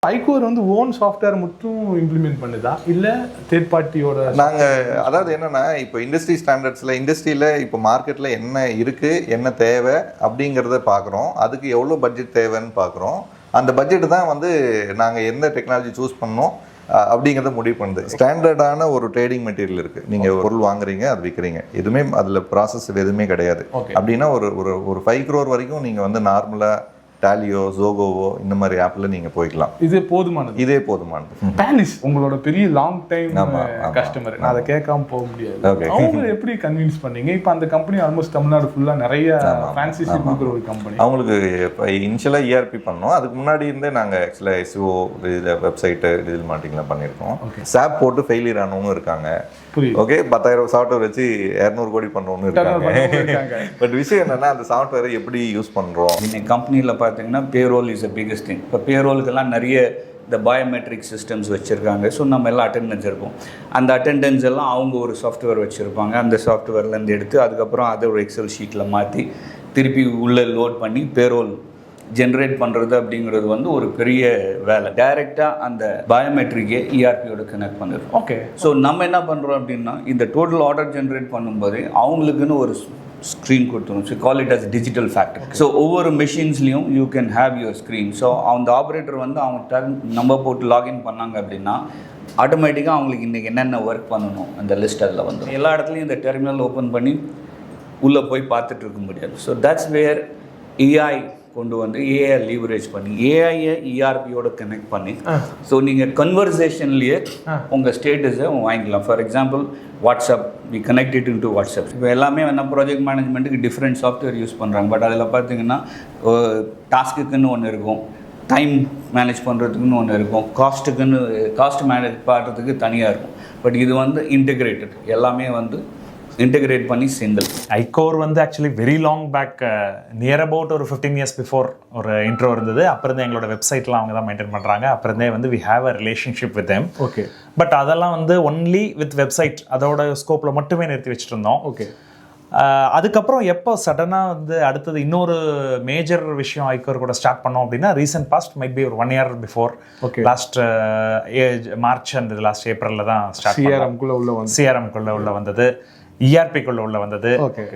ஐகோர் வந்து own software மட்டும் implement பண்ணுதா இல்லை தேர்ட் பார்ட்டியோட? நாங்கள் அதாவது என்னென்னா இப்போ இண்டஸ்ட்ரி ஸ்டாண்டர்ட்ஸில் இண்டஸ்ட்ரியில் இப்போ மார்க்கெட்டில் என்ன இருக்குது என்ன தேவை அப்படிங்கிறத பார்க்குறோம். அதுக்கு எவ்வளோ பட்ஜெட் தேவைன்னு பார்க்குறோம். அந்த பட்ஜெட்டு தான் வந்து நாங்கள் எந்த டெக்னாலஜி சூஸ் பண்ணோம் அப்படிங்கிறத முடிவு பண்ணுது. ஸ்டாண்டர்டான ஒரு ட்ரேடிங் மெட்டீரியல் இருக்குது. நீங்கள் பொருள் வாங்குறீங்க, அது விற்கிறீங்க, எதுவுமே அதில் ப்ராசஸ் எதுவுமே கிடையாது அப்படின்னா ஒரு 5 crore வரைக்கும் நீங்கள் வந்து நார்மலாக டாலியோ ஜோகோவோ இந்த மாதிரி ஆப்பில் நீங்கள் போய்க்கலாம். இதே போதுமானது. பாலிஷ் உங்களோட பெரிய லாங் டைம் கஸ்டமர், நான் அதை கேட்காம போக முடியாது. அவங்க எப்படி கன்வின்ஸ் பண்ணீங்க? இப்போ அந்த கம்பெனி ஆல்மோஸ்ட் தமிழ்நாடு ஃபுல்லாக நிறைய ஃப்ரான்சைசி கொடுக்குற ஒரு கம்பெனி. அவங்களுக்கு இப்போ இனிஷியலாக இஆர்பி பண்ணோம். அதுக்கு முன்னாடி இருந்தே நாங்கள் ஆக்சுவலாக எஸ்ஓ இதில் வெப்சைட்டு டிஜிட்டல் மார்க்கெட்டிங்லாம் பண்ணியிருக்கோம். சாப் போட்டு ஃபெயிலியர் ஆனவங்க இருக்காங்க. ஓகே, 10,000 சாஃப்ட்வேர் வச்சு 200 கோடி பண்ணுறவங்க இருக்காங்க. பட் விஷயம் என்னன்னா அந்த சாஃப்ட்வேரை எப்படி யூஸ் பண்ணுறோம். இன்னைக்கு கம்பெனியில் பார்த்தீங்கன்னா payroll is a biggest thing. இப்போ பேரோலுக்கெல்லாம் நிறைய இந்த பயோமெட்ரிக் சிஸ்டம்ஸ் வச்சுருக்காங்க. ஸோ நம்ம எல்லாம் அட்டெண்டன்ஸ் இருக்கும். அந்த அட்டெண்டன்ஸ் எல்லாம் அவங்க ஒரு சாஃப்ட்வேர் வச்சுருப்பாங்க. அந்த சாஃப்ட்வேர்லேருந்து எடுத்து அதுக்கப்புறம் அதை ஒரு எக்ஸல் ஷீட்டில் மாற்றி திருப்பி உள்ளே லோட் பண்ணி பேரோல் ஜென்ரேட் பண்ணுறது அப்படிங்கிறது வந்து ஒரு பெரிய வேலை. டைரெக்டாக அந்த பயோமெட்ரிக்கே இஆர்பியோட கனெக்ட் பண்ணிடுறோம். ஓகே, ஸோ நம்ம என்ன பண்ணுறோம் அப்படின்னா இந்த டோட்டல் ஆர்டர் ஜென்ரேட் பண்ணும்போது அவங்களுக்குன்னு ஒரு ஸ்க்ரீன் கொடுத்துரும். So call it as digital factory. So ஒவ்வொரு மெஷின்ஸ்லையும் you can have your screen. So அந்த ஆப்ரேட்டர் வந்து அவங்க நம்பர் போட்டு லாகின் பண்ணாங்க அப்படின்னா ஆட்டோமேட்டிக்காக அவங்களுக்கு இன்றைக்கி என்னென்ன ஒர்க் பண்ணணும் அந்த லிஸ்ட் அதில் வந்துடும். எல்லா இடத்துலையும் இந்த டெர்மினல் ஓப்பன் பண்ணி உள்ளே போய் பார்த்துட்டு இருக்க முடியாது. ஸோ தட்ஸ் வேர் ஏஐ கொண்டு வந்து ஏஐ லீவரேஜ் பண்ணி ஏஐயை இஆர்பியோட கனெக்ட் பண்ணி ஸோ நீங்கள் கன்வர்சேஷன்லேயே உங்கள் ஸ்டேட்டஸை வாங்கிக்கலாம். For example WhatsApp, we connected into WhatsApp. இப்போ எல்லாமே என்ன ப்ராஜெக்ட் மேனேஜ்மெண்ட்டுக்கு டிஃப்ரெண்ட் சாஃப்ட்வேர் யூஸ் பண்ணுறாங்க. பட் அதில் பார்த்தீங்கன்னா டாஸ்க்குன்னு ஒன்று இருக்கும், டைம் மேனேஜ் பண்ணுறதுக்குன்னு ஒன்று இருக்கும், காஸ்ட் மேனேஜ் பண்ணுறதுக்கு தனியாக இருக்கும். பட் இது வந்து இன்டெகிரேட்டட், எல்லாமே வந்து இன்டெகிரேட் பண்ணி சிங்கிள். ஐகோர் வந்து actually very long back, near about ஒரு 15 years பிஃபோர் ஒரு இன்ட்ரோ இருந்தது. அப்புறம் எங்களோட வெப்சைட்லாம் அவங்க தான் மெயின்டைன் பண்ணுறாங்க. அப்புறந்தே வந்து we have a relationship with them. Okay, but அதெல்லாம் வந்து ஒன்லி வித் வெப்சைட் அதோட ஸ்கோப்பில் மட்டுமே நிறுத்தி வச்சுட்டு இருந்தோம். ஓகே, அதுக்கப்புறம் எப்போ சடனாக வந்து அடுத்தது இன்னொரு மேஜர் விஷயம் ஐகோர் கூட ஸ்டார்ட் பண்ணோம் அப்படின்னா ரீசெண்ட் பாஸ்ட் மைட் பி ஒரு 1 year before. Okay, last March and last ஏப்ரலில் தான் ஸ்டார்ட் சிஆர்எம்குள்ளே உள்ள வந்தது, இஆர்பிக்குள்ள உள்ள வந்தது.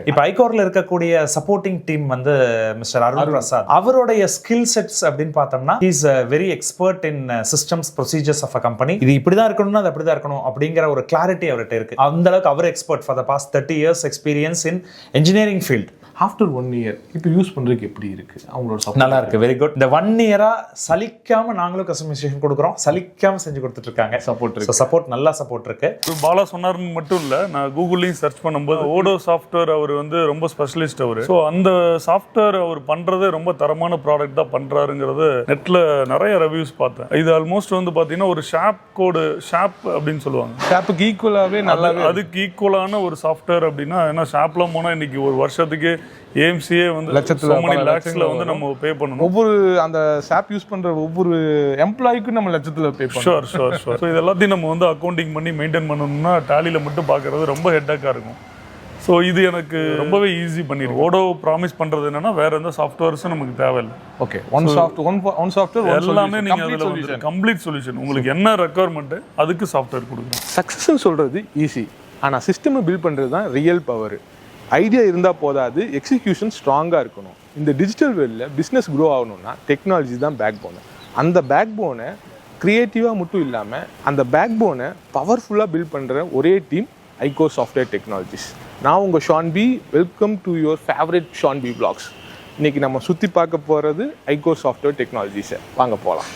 இப்போ ஐகோர்ல இருக்கக்கூடிய சப்போர்ட்டிங் டீம் வந்து மிஸ்டர் அருண் பிரசாத், அவருடைய ஸ்கில் செட்ஸ் அப்படின்னு பார்த்தோம்னா is very expert in systems procedures of a company. இது இப்படிதான் இருக்கணும்னா அது அப்படிதான் இருக்கணும் அப்படிங்கிற ஒரு கிளாரிட்டி அவர்கிட்ட இருக்கு. அந்த அளவுக்கு அவர் expert for the past 30 years experience in engineering field. After 1 year இப்போ யூஸ் பண்ணுறதுக்கு எப்படி இருக்கு அவங்களோட? நல்லா இருக்கு, வெரி குட். இந்த 1 year சலிக்காம நாங்களும் கஸ்டமைசேஷன் கொடுக்குறோம், சலிக்காம செஞ்சு கொடுத்துட்டு இருக்காங்க. சப்போர்ட் நல்லா சப்போர்ட் இருக்கு. பாலா சொன்னார்னு மட்டும் இல்லை, நான் கூகுள்லையும் சர்ச் பண்ணும்போது ஓடோ சாஃப்ட்வேர் அவர் வந்து ரொம்ப ஸ்பெஷலிஸ்ட் அவர். ஸோ அந்த சாஃப்ட்வேர் அவர் பண்ணுறதே ரொம்ப தரமான ப்ராடக்ட் தான் பண்ணுறாருங்கிறது நெட்டில் நிறைய ரிவ்யூஸ் பார்த்தேன். இது ஆல்மோஸ்ட் வந்து பார்த்தீங்கன்னா ஒரு ஷாப் அப்படின்னு சொல்லுவாங்க. ஷாப்புக்கு ஈக்குவலாகவே நல்லா, அதுக்கு ஈக்குவலான ஒரு சாஃப்ட்வேர் அப்படின்னா, ஏன்னா ஷாப்லாம் போனால் இன்னைக்கு ஒரு வருஷத்துக்கு ஏஎம்சியே வந்து லட்சத்துல வந்து நம்ம பே பண்ணணும். ஒவ்வொரு அந்த ஷாப் யூஸ் பண்ற ஒவ்வொரு எம்ப்ளாய்க்கும் நம்ம லட்சத்துல பே பண்ணணும். ஷோர். ஸோ இது எல்லாத்தையும் நம்ம வந்து அக்கௌண்டிங் பண்ணி மெயின்டைன் பண்ணணும்னா டாலியில மட்டும் பார்க்கறது ரொம்ப ஹெட்டாக்கா இருக்கும். ஸோ இது எனக்கு ரொம்பவே ஈஸி பண்ணிடும். ஓடோ ப்ராமிஸ் பண்றது என்னன்னா வேற எந்த சாஃப்ட்வேர்ஸும் நமக்கு தேவையில்லை. ஓகே, ஒன் சாஃப்ட்வேர் எல்லாமே நீங்க அதுல வந்து கம்ப்ளீட் சொல்யூஷன். உங்களுக்கு என்ன ரெக்குவயர்மெண்ட் அதுக்கு சாஃப்ட்வேர் கொடுக்குறோம். சக்சஸ்ன்னு சொல்றது ஈஸி, ஆனா சிஸ்டம் பில்ட் பண்றது தான் ரியல் பவர். ஐடியா இருந்தால் போதாது, எக்ஸிக்யூஷன் ஸ்ட்ராங்காக இருக்கணும். இந்த டிஜிட்டல் வேர்ல்டில் பிஸ்னஸ் க்ரோ ஆகணும்னா டெக்னாலஜி தான் பேக் போனு. அந்த பேக் போனை க்ரியேட்டிவாக மட்டும் இல்லாமல் அந்த பேக் போனை பவர்ஃபுல்லாக பில்ட் பண்ணுற ஒரே டீம் ஐகோர் சாஃப்ட்வேர் டெக்னாலஜிஸ். நான் உங்கள் Shan B, welcome to your favourite Shan B vlogs. இன்றைக்கி நம்ம சுற்றி பார்க்க போகிறது ஐகோர் சாஃப்ட்வேர் டெக்னாலஜிஸை. வாங்க போகலாம்.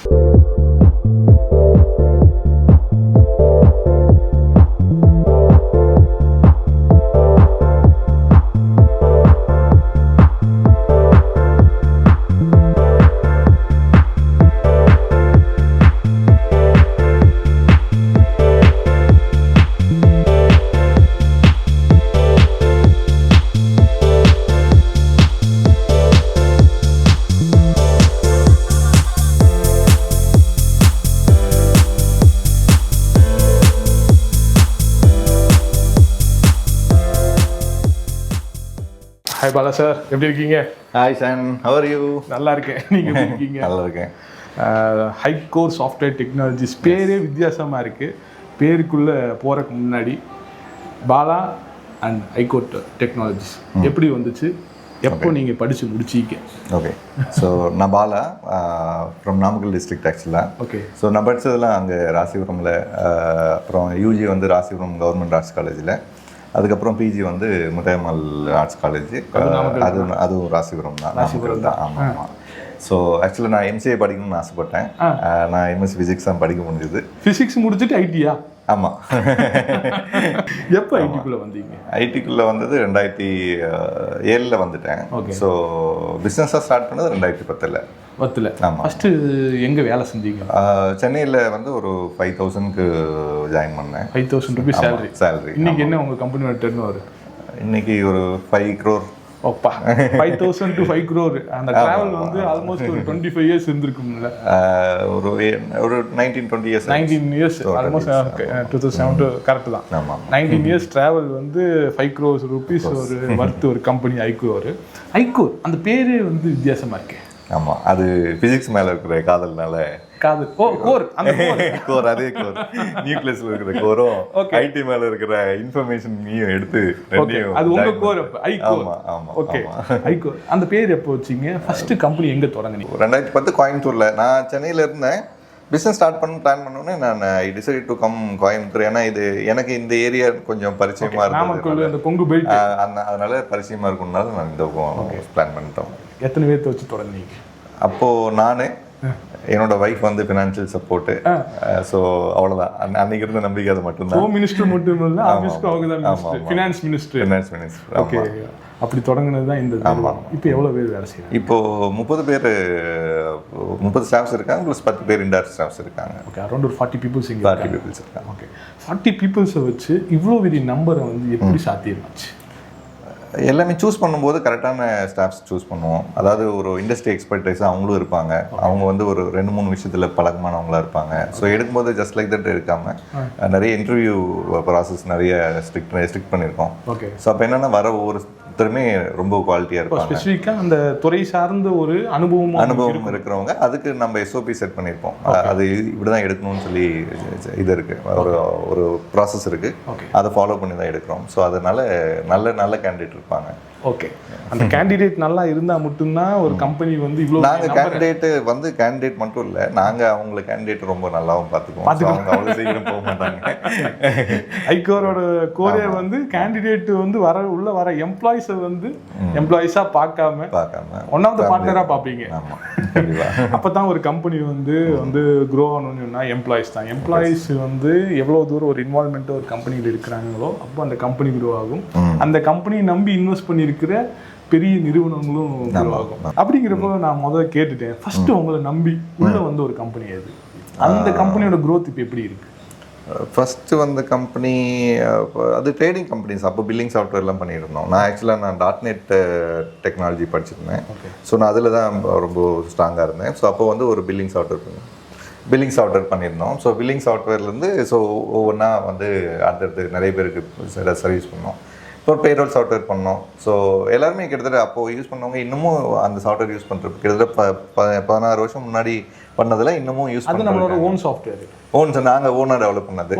ஹாய் பாலா சார், எப்படி இருக்கீங்க? Hi Shan, how are you? நல்லா இருக்கேன், நீங்கள் எப்படி இருக்கீங்க? நல்லா இருக்கேன். Hicore software technologies. பேரே வித்தியாசமாக இருக்குது. பேருக்குள்ளே போகிறதுக்கு முன்னாடி பாலா அண்ட் ஹைகோர் டெக்னாலஜிஸ் எப்படி வந்துச்சு, எப்போ நீங்கள் படித்து முடிச்சிங்க? ஓகே, ஸோ நான் பாலா ஃப்ரம் நாமக்கல் டிஸ்ட்ரிக்ட் ஆக்சுவலாக. ஓகே, ஸோ நான் படித்ததெல்லாம் அங்கே ராசிபுரமில், அப்புறம் யூஜி வந்து ராசிபுரம் கவர்மெண்ட் ஆர்ட்ஸ் காலேஜில், அதுக்கப்புறம் பிஜி வந்து முத்தையம்மாள் ஆர்ட்ஸ் காலேஜ், அதுவும் ராசிபுரம் தான், நாமக்கல் தான். ஆமாம் ஆமாம். ஸோ ஆக்சுவலாக நான் எம்சிஏ படிக்கணும்னு ஆசைப்பட்டேன். நான் எம்எஸ்சி ஃபிசிக்ஸ் தான் படிக்க முடிஞ்சது. ஃபிசிக்ஸ் முடிச்சுட்டு ஐடியா? ஆமாம். எப்போ ஐடிக்குள்ளே வந்தீங்க? ஐடிக்குள்ளே வந்தது 2007 வந்துட்டேன். ஸோ பிஸ்னஸாக ஸ்டார்ட் பண்ணது 2010. ஆமாம். ஃபஸ்ட்டு எங்கே வேலை செஞ்சீங்க? சென்னையில் வந்து ஒரு 5,000க்கு ஜாயின் பண்ணேன். 5,000 rupees சேலரி. இன்னைக்கு என்ன உங்கள் கம்பெனியோட டர்ன் ஓவர்? இன்னைக்கு ஒரு 5 crore. ஓப்பா, 5,000 to 5 crore. அந்த டிராவல் வந்து ஆல்மோஸ்ட் ஒரு 25 years இருந்திருக்கும்ல? ஒரு 19-20 years. 19 years almost. 2007 கரெக்ட் தான். ஆமாம், 19 years டிராவல் வந்து 5 crores rupees ஒரு வர்த்து ஒரு கம்பெனி ஐகோர். ஐகோர் அந்த பேரே வந்து வித்தியாசமாக இருக்கு. ஆமாம், அது ஃபிசிக்ஸ் மேலே இருக்கிற காதல்னால. காதல். ஓ, கோர். அந்த கோர், அதே கோர். நியூக்ளியஸ்ல இருக்கிற கோரும் ஐடி மேல இருக்கிற இன்ஃபர்மேஷனையும் எடுத்து ரெண்டையும். அது உங்க கோர். அப்ப ஐகோர். ஆமா ஆமா. ஓகே, ஐகோர் அந்த பேர் எப்போ வச்சீங்க? ஃபர்ஸ்ட் கம்பெனி எங்க தொடங்குனீங்க? 2010 கோயம்புத்தூர்ல. நான் சென்னையில இருந்தேன். பிஸ்னஸ் ஸ்டார்ட் பண்ண பிளான் பண்ணோன்னே நான் ஐ டிசைட் டு கம் கோயம்புத்தூர். ஏன்னா இது எனக்கு இந்த ஏரியா கொஞ்சம் பரிச்சயமா இருக்கும், அந்த கொங்கு பெல்ட். அதனால பரிச்சயமா இருக்கும்னால நான் இந்த பிளான் பண்ணிட்டோம். எத்தனை பேர்த்த வச்சு தொடங்குனீங்க? அப்போ நான், என்னோட வைஃப் வந்து ஃபினான்ஷியல் சப்போர்ட்டு. ஸோ அவ்வளோதான். அன்னைக்கு இருந்த நம்பிக்கை அது மட்டும்தான். ஹோம் மினிஸ்டர் மட்டும் இல்லை, ஆஃபீஸ்க்கு அவங்க தான் மினிஸ்டர், ஃபினான்ஸ் மினிஸ்டர். ஓகே, அப்படி தொடங்கினது தான் இந்த. ஆமாம். இப்போ எவ்வளோ பேர் வேலை செய்யறாங்க? இப்போ 30 பேர், 30 ஸ்டாஃப்ஸ் இருக்காங்க, ப்ளஸ் 10 பேர் இன்டைரக்ட் ஸ்டாஃப்ஸ் இருக்காங்க. ஓகே, அரௌண்ட் ஒரு 40 பீப்புள்ஸ் இங்கே. 40 பீப்புள்ஸ் இருக்காங்க. ஓகே, 40 பீப்புள்ஸை வச்சு இவ்வளோ பெரிய நம்பரை வந்து எப்படி சாத்தியமாச்சு? எல்லாமே சூஸ் பண்ணும்போது கரெக்டான ஸ்டாஃப்ஸ் சூஸ் பண்ணுவோம். அதாவது ஒரு இண்டஸ்ட்ரி எக்ஸ்பர்டைஸாக அவங்களும் இருப்பாங்க. அவங்க வந்து ஒரு 2-3 விஷயத்தில் பழக்கமானவங்களாக இருப்பாங்க. ஸோ எடுக்கும்போது ஜஸ்ட் லைக் தட் எடுக்காமல் நிறைய இன்டர்வியூ ப்ராசஸ் நிறைய ஸ்ட்ரிக்ட் பண்ணியிருக்கோம். ஓகே. ஸோ அப்போ என்னென்னா வர ஒவ்வொருத்தருமே ரொம்ப குவாலிட்டியாக இருப்பாங்க. ஸ்பெசிஃபிக்காக அந்த துறை சார்ந்த ஒரு அனுபவம் இருக்கிறவங்க. அதுக்கு நம்ம எஸ்ஓபி செட் பண்ணியிருப்போம். அது இப்படி தான் எடுக்கணும்னு சொல்லி இது இருக்குது, ஒரு ப்ராசஸ் இருக்குது. அதை ஃபாலோ பண்ணி தான் எடுக்கிறோம். ஸோ அதனால நல்ல கேண்டிடேட் இருப்பாங்க. ஓகே, அந்த கேண்டிடேட் நல்லா இருந்தால் மட்டும்தான் ஒரு கம்பெனி வந்து இவ்வளோ. நாங்கள் கேண்டிடேட் மட்டும் இல்லை, நாங்கள் அவங்கள கேண்டிடேட் ரொம்ப நல்லாவும் பார்த்துக்குவோம். அவங்க அவ்வளோ சீக்கிரம் போக மாட்டாங்க. ஐகோரோட கோரே வந்து கேண்டிடேட் வந்து உள்ள வர எம்ப்ளாயிஸை வந்து எம்ப்ளாயிஸாக பார்க்காம ஒன் ஆஃப் த பார்ட்னராக பார்ப்பீங்க. அப்போ தான் ஒரு கம்பெனி வந்து க்ரோ ஆகணும்னு சொன்னால் எம்ப்ளாயிஸ் தான். எம்ப்ளாயிஸ் வந்து எவ்வளோ தூரம் ஒரு இன்வால்மெண்ட் ஒரு கம்பெனியில் இருக்கிறாங்களோ அப்போ அந்த கம்பெனி க்ரோ ஆகும். அந்த கம்பெனியை நம்பி இன்வெஸ்ட் பண்ணி இருக்கிற பெரிய நிறுவனங்களும் ஆகும். அப்படிங்கிறப்போ நான் முதல்ல கேட்டுட்டேன், ஃபர்ஸ்ட் உங்களை நம்பி உள்ள வந்து ஒரு கம்பெனி எது, அந்த கம்பெனியோட க்ரோத் இப்போ எப்படி இருக்கு? ஃபஸ்ட்டு வந்த கம்பெனி அது ட்ரேடிங் கம்பெனிஸ். அப்போ பில்லிங் சாஃப்ட்வேர்லாம் பண்ணியிருந்தோம். நான் ஆக்சுவலாக .NET டெக்னாலஜி படிச்சிருந்தேன். ஸோ நான் அதில் தான் ரொம்ப ஸ்ட்ராங்காக இருந்தேன். ஸோ அப்போ வந்து ஒரு பில்லிங் சாஃப்ட்வேர் பண்ணியிருந்தோம். ஸோ பில்லிங் சாஃப்ட்வேர்லேருந்து ஸோ ஒவ்வொன்றா வந்து அடுத்தடுத்து நிறைய பேருக்கு சர்வீஸ் பண்ணோம். இப்போ பேரோல் சாஃப்ட்வேர் பண்ணோம். ஸோ எல்லாருமே கிட்டத்தட்ட அப்போது யூஸ் பண்ணவங்க இன்னமும் அந்த சாஃப்ட்வேர் யூஸ் பண்ணுறது கிட்டத்தட்ட 16 வருஷம் முன்னாடி பண்ணதில் இன்னமும் யூஸ் பண்ணி நம்மளோட ஓன் சாஃப்ட்வேர். நாங்கள் ஓனாக டெவலப் பண்ணது.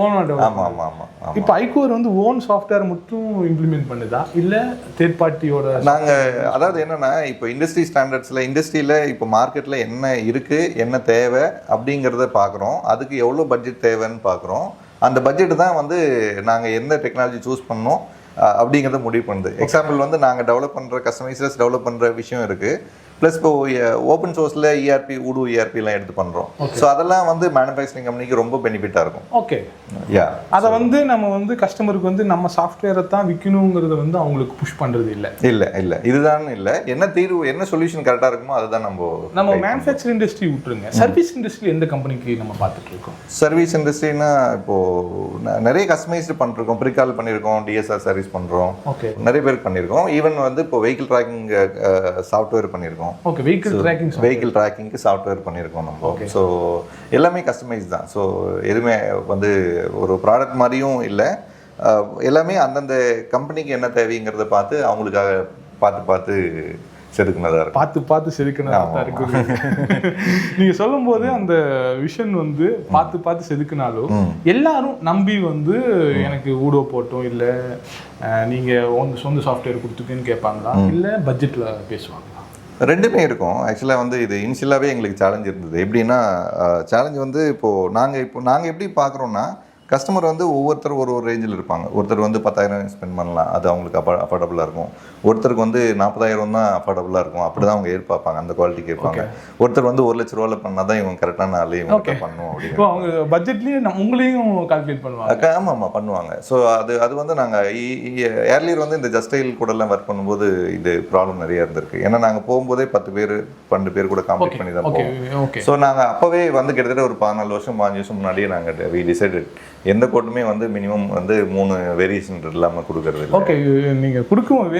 ஆமாம். இப்போ ஐகோர் வந்து ஓன் சாஃப்ட்வேர் மட்டும் இம்ப்ளிமெண்ட் பண்ணுதா இல்லை தேர்ட் பார்ட்டியோட? நாங்கள் அதாவது என்னென்னா, இப்போ இண்டஸ்ட்ரி ஸ்டாண்டர்ட்ஸில் இண்டஸ்ட்ரியில் இப்போ மார்க்கெட்டில் என்ன இருக்குது, என்ன தேவை அப்படிங்கிறத பார்க்குறோம். அதுக்கு எவ்வளோ பட்ஜெட் தேவைன்னு பார்க்குறோம். அந்த பட்ஜெட்டு தான் வந்து நாங்கள் எந்த டெக்னாலஜி சூஸ் பண்ணோம் அப்படிங்கிறத முடிவு பண்ணுது. எக்ஸாம்பிள் வந்து நாங்கள் டெவலப் பண்ணுற கஸ்டமைசர்ஸ் டெவலப் பண்ணுற விஷயம் இருக்குது. ப்ளஸ் இப்போ ஓப்பன் சோர்ஸில் ERP உடு ERPலாம் எடுத்து பண்ணுறோம். ஸோ அதெல்லாம் வந்து மேனுஃபேக்சரிங் கம்பெனிக்கு ரொம்ப பெனிஃபிட்டாக இருக்கும். ஓகே, அதை வந்து நம்ம வந்து கஸ்டமருக்கு வந்து நம்ம சாஃப்ட்வேரை தான் விற்கணுங்கிறத வந்து அவங்களுக்கு புஷ் பண்ணுறது இல்லை. இதுதான் இல்லை. என்ன தீர்வு, என்ன சொல்யூஷன் கரெக்டாக இருக்குமோ அதுதான் நம்ம மேனுஃபேக்சரிங் இண்டஸ்ட்ரி விட்டுருங்க. சர்வீஸ் இண்டஸ்ட்ரி எந்த கம்பெனிக்கு நம்ம பார்த்துட்டு இருக்கோம்? சர்வீஸ் இண்டஸ்ட்ரினா இப்போது நிறைய கஸ்டமைஸ்டு பண்ணிருக்கோம். ப்ரீகால் பண்ணியிருக்கோம், DSR சர்வீஸ் பண்ணுறோம், நிறைய பேருக்கு பண்ணியிருக்கோம். ஈவன் வந்து இப்போ வெஹிக்கிள் ட்ராக்கிங் சாஃப்ட்வேர் பண்ணியிருக்கோம். ஓகே, வெஹிக்கிள் ட்ராக்கிங்க்கு சாஃப்ட்வேர் பண்ணியிருக்கோம் நம்ம. ஸோ எல்லாமே கஸ்டமைஸ் தான். ஸோ எதுவுமே வந்து ஒரு ப்ராடக்ட் மாதிரியும் இல்லை. எல்லாமே அந்தந்த கம்பெனிக்கு என்ன தேவைங்கிறத பார்த்து அவங்களுக்காக பார்த்து செதுக்குனதா இருக்கும். பார்த்து பார்த்து செதுக்கினதா தான் இருக்கு. நீங்க சொல்லும் போது அந்த விஷன் வந்து பார்த்து பார்த்து செதுக்கினாலும் எல்லாரும் நம்பி வந்து எனக்கு ஊடோ போட்டோம் இல்ல நீங்க சொந்த சாஃப்ட்வேர் கொடுத்துருக்கேன்னு கேட்பாங்களா இல்ல பட்ஜெட்ல பேசுவாங்களா? ரெண்டுமே இருக்கும். ஆக்சுவலாக வந்து இது இனிஷியலாகவே எங்களுக்கு சேலஞ்ச் இருந்தது. எப்படின்னா சேலஞ்ச் வந்து இப்போது நாங்கள் எப்படி பார்க்குறோன்னா, கஸ்டமர் வந்து ஒவ்வொருத்தர் ஒரு ரேஞ்சில் இருப்பாங்க. ஒருத்தர் வந்து 10,000 ஸ்பெண்ட் பண்ணலாம், அது அவங்களுக்கு அஃபோர்டபுளாக இருக்கும். ஒருத்தருக்கு வந்து 40,000 தான் அஃபோர்டபுளாக இருக்கும், அப்படி தான் அவங்க எதிர்பார்ப்பாங்க, அந்த குவாலிட்டி கேட்பாங்க. ஒருத்தர் வந்து 1 லட்ச ரூபாவில் பண்ணால் தான் இவங்க கரெக்டான ஆளே இவங்க பண்ணுவோம் அப்படின்னு அவங்க பட்ஜெட்லேயே உங்களையும் கால்குலேட் பண்ணுவாங்க. ஆமாம் பண்ணுவாங்க. ஸோ அது வந்து நாங்கள் ஏர்லியர் வந்து இந்த ஜஸ்டைல் கூடலாம் ஒர்க் பண்ணும்போது இது ப்ராப்ளம் நிறையா இருந்திருக்கு. ஏன்னா நாங்கள் போகும்போதே 10 பேர் 12 பேர் கூட காம்ப்ளீட் பண்ணி தான் போவோம். ஸோ நாங்கள் அப்போவே வந்து கிட்டத்தட்ட ஒரு 14 வருஷம் 5 வருஷம் முன்னாடியே நாங்கள் வி டிசைடட் எந்த கோட்டுமே வந்து மினிமம் வந்து 3 வேரியேஷன் இல்லாமல் கொடுக்கறது இல்லை. ஓகே, நீங்கள் கொடுக்கும்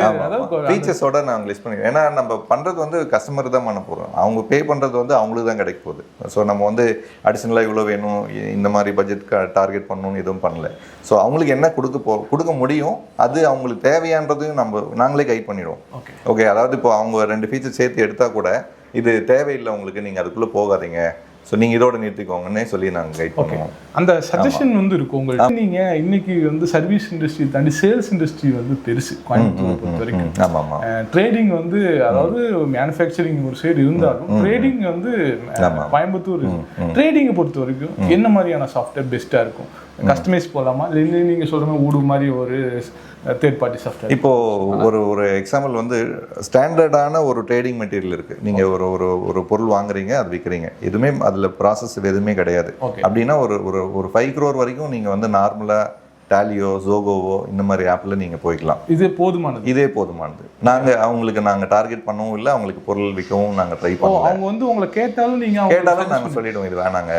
ஃபீச்சர்ஸோட நாங்கள் லிஸ்ட் பண்ணிடுவோம். ஏன்னா நம்ம பண்ணுறது வந்து கஸ்டமர் தான் பண்ண போகிறோம், அவங்க பே பண்ணுறது வந்து அவங்களுக்கு தான் கிடைக்க போகுது. ஸோ நம்ம வந்து அடிஷ்னலாக இவ்வளோ வேணும், இந்த மாதிரி பட்ஜெட் டார்கெட் பண்ணணும்னு எதுவும் பண்ணல. ஸோ அவங்களுக்கு என்ன கொடுக்க முடியும், அது அவங்களுக்கு தேவையானதையும் நாங்களே கைட் பண்ணிடுவோம். ஓகே, அதாவது இப்போ அவங்க 2 ஃபீச்சர் சேர்த்து எடுத்தால் கூட இது தேவையில்லை உங்களுக்கு, நீங்கள் அதுக்குள்ளே போகாதீங்க, ஸோ நீங்கள் இதோட நிறுத்திக்கோங்கன்னே சொல்லி நாங்கள் கைட் பண்ணுவோம். அந்த சஜஷன் வந்து இருக்கும் உங்களுக்கு. நீங்கள் இன்னைக்கு வந்து சர்வீஸ் இண்டஸ்ட்ரி தாண்டி சேல்ஸ் இண்டஸ்ட்ரி வந்து பெருசு கோயம்புத்தூர் பொறுத்த வரைக்கும். ஆமாம், ட்ரேடிங் வந்து அதாவது மேனுஃபேக்சரிங் ஒரு சைடு இருந்தாலும் ட்ரேடிங் வந்து கோயம்புத்தூர் ட்ரேடிங்கை பொறுத்த வரைக்கும் என்ன மாதிரியான சாஃப்ட்வேர் பெஸ்ட்டாக இருக்கும்? கஸ்டமைஸ் போகலாமா இல்லை நீங்கள் சொல்கிற மாதிரி ஊடு மாதிரி ஒரு தேர்ட் பார்ட்டி சாஃப்ட்வேர்? இப்போது ஒரு எக்ஸாம்பிள் வந்து ஸ்டாண்டர்டான ஒரு ட்ரேடிங் மெட்டீரியல் இருக்குது. நீங்கள் ஒரு பொருள் வாங்குறீங்க, அது விற்கிறீங்க, எதுவுமே அதில் ப்ராசஸ் எதுவுமே கிடையாது அப்படின்னா ஒரு 5 crore வரைக்கும் நீங்கள் வந்து நார்மலாக டாலியோ ஜோகோவோ இந்த மாதிரி ஆப்பில் நீங்கள் போய்க்கலாம். இதே போதுமானது. நாங்கள் டார்கெட் பண்ணவும் இல்லை, அவங்களுக்கு பொருள் விற்கவும் நாங்கள் ட்ரை பண்ணுவோம். அவங்க வந்து உங்களை கேட்டாலும் நாங்கள் சொல்லிடுவோம், இது வேணாங்க,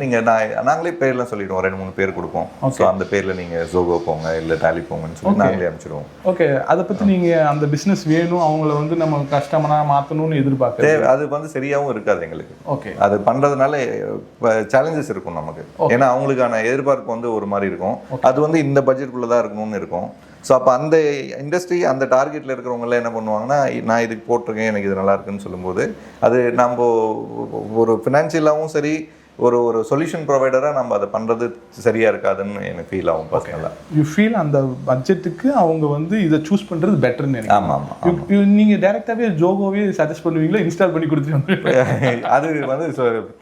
நீங்கள் நாங்களே பேர்லாம் சொல்லிடுவோம், 2-3 பேர் கொடுப்போம். ஸோ அந்த பேரில் நீங்கள் ஜோகோ போங்க இல்லை டாலி போங்கன்னு சொல்லி நாங்களே அனுப்பிச்சிடுவோம். ஓகே, அதை பற்றி நீங்கள் அந்த பிஸ்னஸ் வேணும், அவங்கள வந்து நம்ம கஸ்டமராக மாற்றணும்னு எதிர்பார்க்க அது வந்து சரியாகவும் இருக்காது எங்களுக்கு. ஓகே, அது பண்ணுறதுனால சேலஞ்சஸ் இருக்கும் நமக்கு. ஏன்னா அவங்களுக்கான எதிர்பார்ப்பு வந்து ஒரு மாதிரி இருக்கும், அது வந்து இந்த பட்ஜெட்டுக்குள்ளே தான் இருக்கணும்னு இருக்கும். ஸோ அப்போ அந்த இண்டஸ்ட்ரி அந்த டார்கெட்டில் இருக்கிறவங்களாம் என்ன பண்ணுவாங்கன்னா, நான் இதுக்கு போட்டிருக்கேன், எனக்கு இது நல்லா இருக்குன்னு சொல்லும்போது அது நம்ம ஒரு ஃபினான்ஷியலாகவும் சரி ஒரு சொல்யூஷன் ப்ரொவைடராக நம்ம அதை பண்ணுறது சரியாக இருக்காதுன்னு எனக்கு ஃபீல் ஆகும் பர்சனலாக. யூ ஃபீல் அந்த பட்ஜெட்டுக்கு அவங்க வந்து இதை சூஸ் பண்ணுறது பெட்டர்னு நினைக்கிறேன். ஆமாம், நீங்கள் டேரெக்டாகவே ஜோகோவே சஜஸ்ட் பண்ணுவீங்களா, இன்ஸ்டால் பண்ணி கொடுத்துருவீங்க? அது வந்து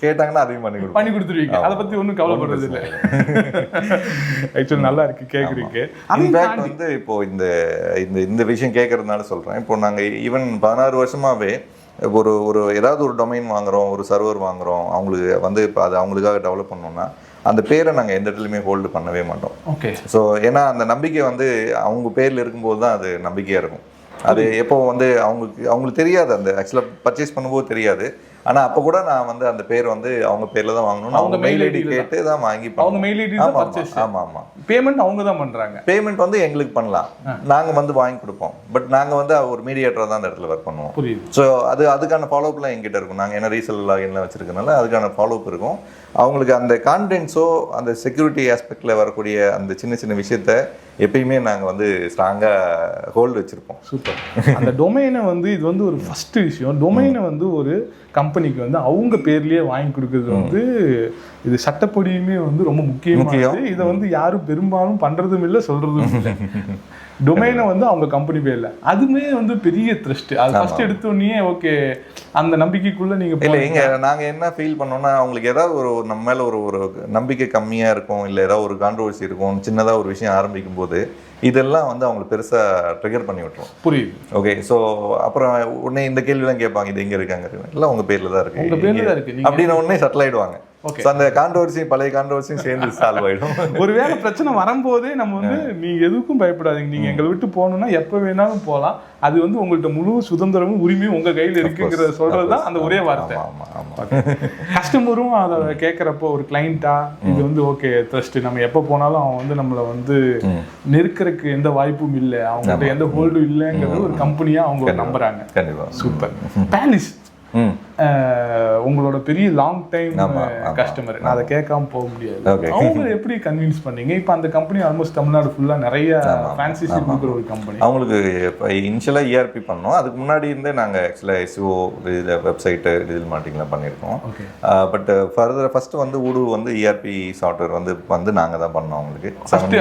கேட்டாங்கன்னா அதையும் பண்ணி கொடுத்துருவீங்க, அதை பற்றி ஒன்றும் கவலைப்படுறது இல்லை. ஆக்சுவலி நல்லா இருக்கு கேட்குறீங்க. இன்ஃபேக்ட் வந்து இப்போது இந்த விஷயம் கேட்கறதுனால சொல்கிறேன். இப்போ நாங்கள் ஈவன் 16 வருஷமாகவே ஒரு ஏதாவது ஒரு டொமைன் வாங்குகிறோம், ஒரு சர்வர் வாங்குகிறோம், அவங்களுக்கு வந்து இப்போ அது அவங்களுக்காக டெவலப் பண்ணோம்னா அந்த பேரை நாங்கள் எந்த இடத்துலையுமே ஹோல்டு பண்ணவே மாட்டோம். ஓகே, ஸோ ஏன்னா அந்த நம்பிக்கை வந்து அவங்க பேரில் இருக்கும்போது தான் அது நம்பிக்கையாக இருக்கும். அது எப்போ வந்து அவங்களுக்கு தெரியாது, அந்த ஆக்சுவலாக பர்ச்சேஸ் பண்ணும்போது தெரியாது. ஆனால் அப்போ கூட நான் வந்து அந்த பேர் வந்து அவங்க பேரில் தான் வாங்கணும், அவங்க மெயில் ஐடி கேட்டு தான் வாங்கி, அவங்க மெயில் ஐடி தான் பர்ச்சேஸ். ஆமாம், பேமெண்ட் அவங்க தான் பண்ணுறாங்க. பேமெண்ட் வந்து எங்களுக்கு பண்ணலாம், நாங்கள் வந்து வாங்கி கொடுப்போம். பட் நாங்கள் வந்து ஒரு மீடியேட்டராக தான் அந்த இடத்துல ஒர்க் பண்ணுவோம். புரியுது. ஸோ அதுக்கான ஃபாலோஅப்லாம் எங்கிட்ட இருக்கும். நாங்கள் என்ன ரீசெல் லாகின்லாம் வச்சிருக்கனால அதுக்கான ஃபாலோஅப் இருக்கும். அவங்களுக்கு அந்த கான்டென்ட்ஸோ அந்த செக்யூரிட்டி ஆஸ்பெக்டில் வரக்கூடிய அந்த சின்ன சின்ன விஷயத்த எப்பயுமே நாங்கள் வந்து ஸ்ட்ராங்காக ஹோல்டு வச்சுருப்போம். சூப்பர். அந்த டொமைனை வந்து இது வந்து ஒரு ஃபஸ்ட்டு விஷயம். டொமைனை வந்து ஒரு கம்பெனிக்கு வந்து அவங்க பேர்லேயே வாங்கி கொடுக்குறது வந்து இது சட்டப்படியுமே வந்து ரொம்ப முக்கியமானது. இதை வந்து யாரும் பெரும்பாலும் பண்ணுறதும் இல்லை, சொல்கிறதும் இல்லை. டொமைனை வந்து அவங்க கம்பெனி பேர்ல, அதுமே வந்து பெரிய த்ரெஸ்ட். அது ஃபர்ஸ்ட் எடுத்தோடனே ஓகே அந்த நம்பிக்கைக்குள்ள நீங்க இல்லை. இங்கே நாங்கள் என்ன ஃபீல் பண்ணோம்னா, அவங்களுக்கு ஏதாவது நம்ம மேலே ஒரு நம்பிக்கை கம்மியாக இருக்கும், இல்லை ஏதாவது ஒரு கான்ட்ரோவர்சி இருக்கும், சின்னதாக ஒரு விஷயம் ஆரம்பிக்கும் போது இதெல்லாம் வந்து அவங்களுக்கு பெருசாக ட்ரிகர் பண்ணி விட்டுரும். புரியுது. ஓகே, ஸோ அப்புறம் உடனே இந்த கேள்விலாம் கேட்பாங்க, இது எங்கே இருக்காங்க இல்லை உங்கள் பேரில் தான் இருக்கு, உங்கள் பேரில் தான் இருக்கு அப்படின்னு உடனே செட்டில் ஆகிடுவாங்க. அந்த கான்ட்ரோவர்சியும் பழைய கான்ட்ரோவர்சியும் சேர்ந்து சால்வ் ஆகிடும். ஒருவேளை பிரச்சனை வரும்போதே நம்ம வந்து நீங்க எதுக்கும் பயப்படாதீங்க, நீங்க எங்களை விட்டு போகணும்னா எப்போ வேணாலும் போகலாம், அது வந்து உங்கள்கிட்ட முழு சுதந்திரமும் உரிமையும் உங்க கையில் இருக்குங்கிறத சொல்றது தான் அந்த ஒரே வார்த்தை. கஸ்டமரும் அதை கேட்குறப்போ ஒரு கிளைண்டா இது வந்து ஓகே ட்ரஸ்ட், நம்ம எப்போ போனாலும் அவன் வந்து நம்மளை வந்து நெருக்கிறதுக்கு எந்த வாய்ப்பும் இல்லை, அவங்கள்ட்ட எந்த ஹோல்டும் இல்லைங்கிறது ஒரு கம்பெனியா அவங்க நம்புறாங்க. கண்டிப்பா. சூப்பர். பேனிஸ் உங்களோட பெரிய லாங் டைம் கஸ்டமர், நான் அதை கேட்காம போக முடியாது. அவங்க எப்படி கன்வின்ஸ் பண்ணீங்க? இப்போ அந்த கம்பெனி ஆல்மோஸ்ட் தமிழ்நாடு ஃபுல்லாக நிறைய ஃபேன்சி கொடுக்குற ஒரு கம்பெனி. அவங்களுக்கு இப்போ இனிஷியலாக இஆர்பி பண்ணோம். அதுக்கு முன்னாடி இருந்தே நாங்கள் ஆக்சுவலாக எஸ்ஓ இதில் வெப்சைட்டு டிஜிட்டல் மார்க்கெட்டிங்லாம் பண்ணியிருக்கோம். பட் ஃபர்தர் ஃபஸ்ட்டு வந்து ஊடு வந்து இஆர்பி சாஃப்ட்வேர் வந்து நாங்கள் தான் பண்ணோம். அவங்களுக்கு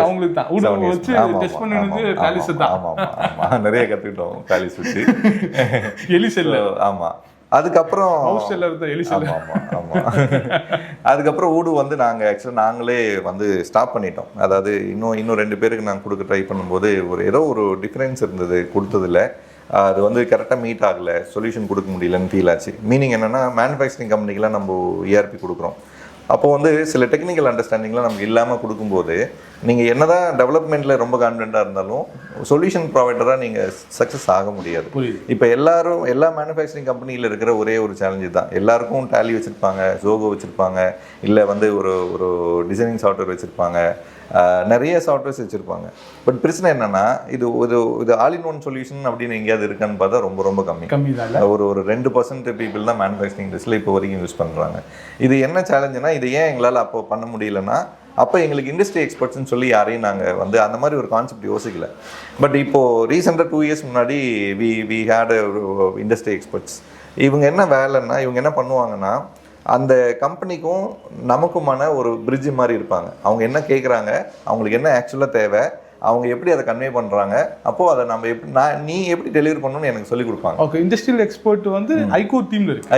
அவங்களுக்கு தான் ஊடு வச்சு டெஸ்ட் பண்ணது டாலிஸ் தான். ஆமாம், நிறைய கற்றுக்கிட்டோம் டாலிஸ் வச்சு. எலிசெல்ல. ஆமாம். அதுக்கப்புறம் அதுக்கப்புறம் ஊடு வந்து நாங்கள் ஆக்சுவலாக நாங்களே வந்து ஸ்டாப் பண்ணிட்டோம். அதாவது இன்னும் 2 பேருக்கு நாங்கள் கொடுக்க ட்ரை பண்ணும்போது ஏதோ ஒரு டிஃப்ரென்ஸ் இருந்தது கொடுத்ததில்ல. அது வந்து கரெக்டாக மீட் ஆகலை, சொல்யூஷன் கொடுக்க முடியலன்னு ஃபீல் ஆச்சு. மீனிங் என்னென்னா, மேனுஃபேக்சரிங் கம்பெனிக்கெலாம் நம்ம இஆர்பி கொடுக்குறோம். அப்போ வந்து சில டெக்னிக்கல் அண்டர்ஸ்டாண்டிங்லாம் நமக்கு இல்லாமல் கொடுக்கும்போது நீங்கள் என்ன தான் டெவலப்மெண்ட்டில் ரொம்ப கான்ஃபிடென்ட்டாக இருந்தாலும் சொல்யூஷன் ப்ரொவைடராக நீங்கள் சக்ஸஸ் ஆக முடியாது. இப்போ எல்லா மேனுஃபேக்சரிங் கம்பெனியில் இருக்கிற ஒரே ஒரு சேலஞ்சு தான். எல்லாருக்கும் டேலி வச்சுருப்பாங்க, ஜோகோ வச்சுருப்பாங்க, இல்லை வந்து ஒரு டிசைனிங் சாஃப்ட்வேர் வச்சுருப்பாங்க, நிறைய சாஃப்ட்வேர்ஸ் வச்சுருப்பாங்க. பட் பிரச்சனை என்னென்னா, இது ஆல் இன் ஒன் சொல்யூஷன் அப்படின்னு எங்கேயாவது இருக்கான்னு பார்த்தா ரொம்ப கம்மி தான். ஒரு 2% பீப்புள் தான் மேனுஃபேக்சரிங் இண்டஸ்ட்ரியில் இப்போ வரைக்கும் யூஸ் பண்ணுறாங்க. இது என்ன சேலஞ்சுனா, இது ஏன் எங்களால் அப்போ பண்ண முடியலன்னா, அப்போ எங்களுக்கு இண்டஸ்ட்ரி எக்ஸ்பர்ட்ஸ்ன்னு சொல்லி யாரையும் நாங்கள் வந்து அந்த மாதிரி ஒரு கான்செப்ட் யோசிக்கல. பட் இப்போது ரீசெண்டாக 2 இயர்ஸ் முன்னாடி வி ஹேட் இண்டஸ்ட்ரி எக்ஸ்பர்ட்ஸ். இவங்க என்ன வேலைன்னா, இவங்க என்ன பண்ணுவாங்கன்னா, அந்த கம்பெனிக்கும் நமக்குமான ஒரு பிரிட்ஜ் மாதிரி இருப்பாங்க. அவங்க என்ன கேட்குறாங்க, அவங்களுக்கு என்ன ஆக்சுவலாக தேவை, அவங்க எப்படி அதை கன்வே பண்ணுறாங்க, அப்போது அதை நம்ம நீ எப்படி டெலிவரி பண்ணணும்னு எனக்கு சொல்லிக் கொடுப்பாங்க. ஓகே, இண்டஸ்ட்ரியல் எக்ஸ்பர்ட் வந்து ஐகோர் டீமில் இருக்கு.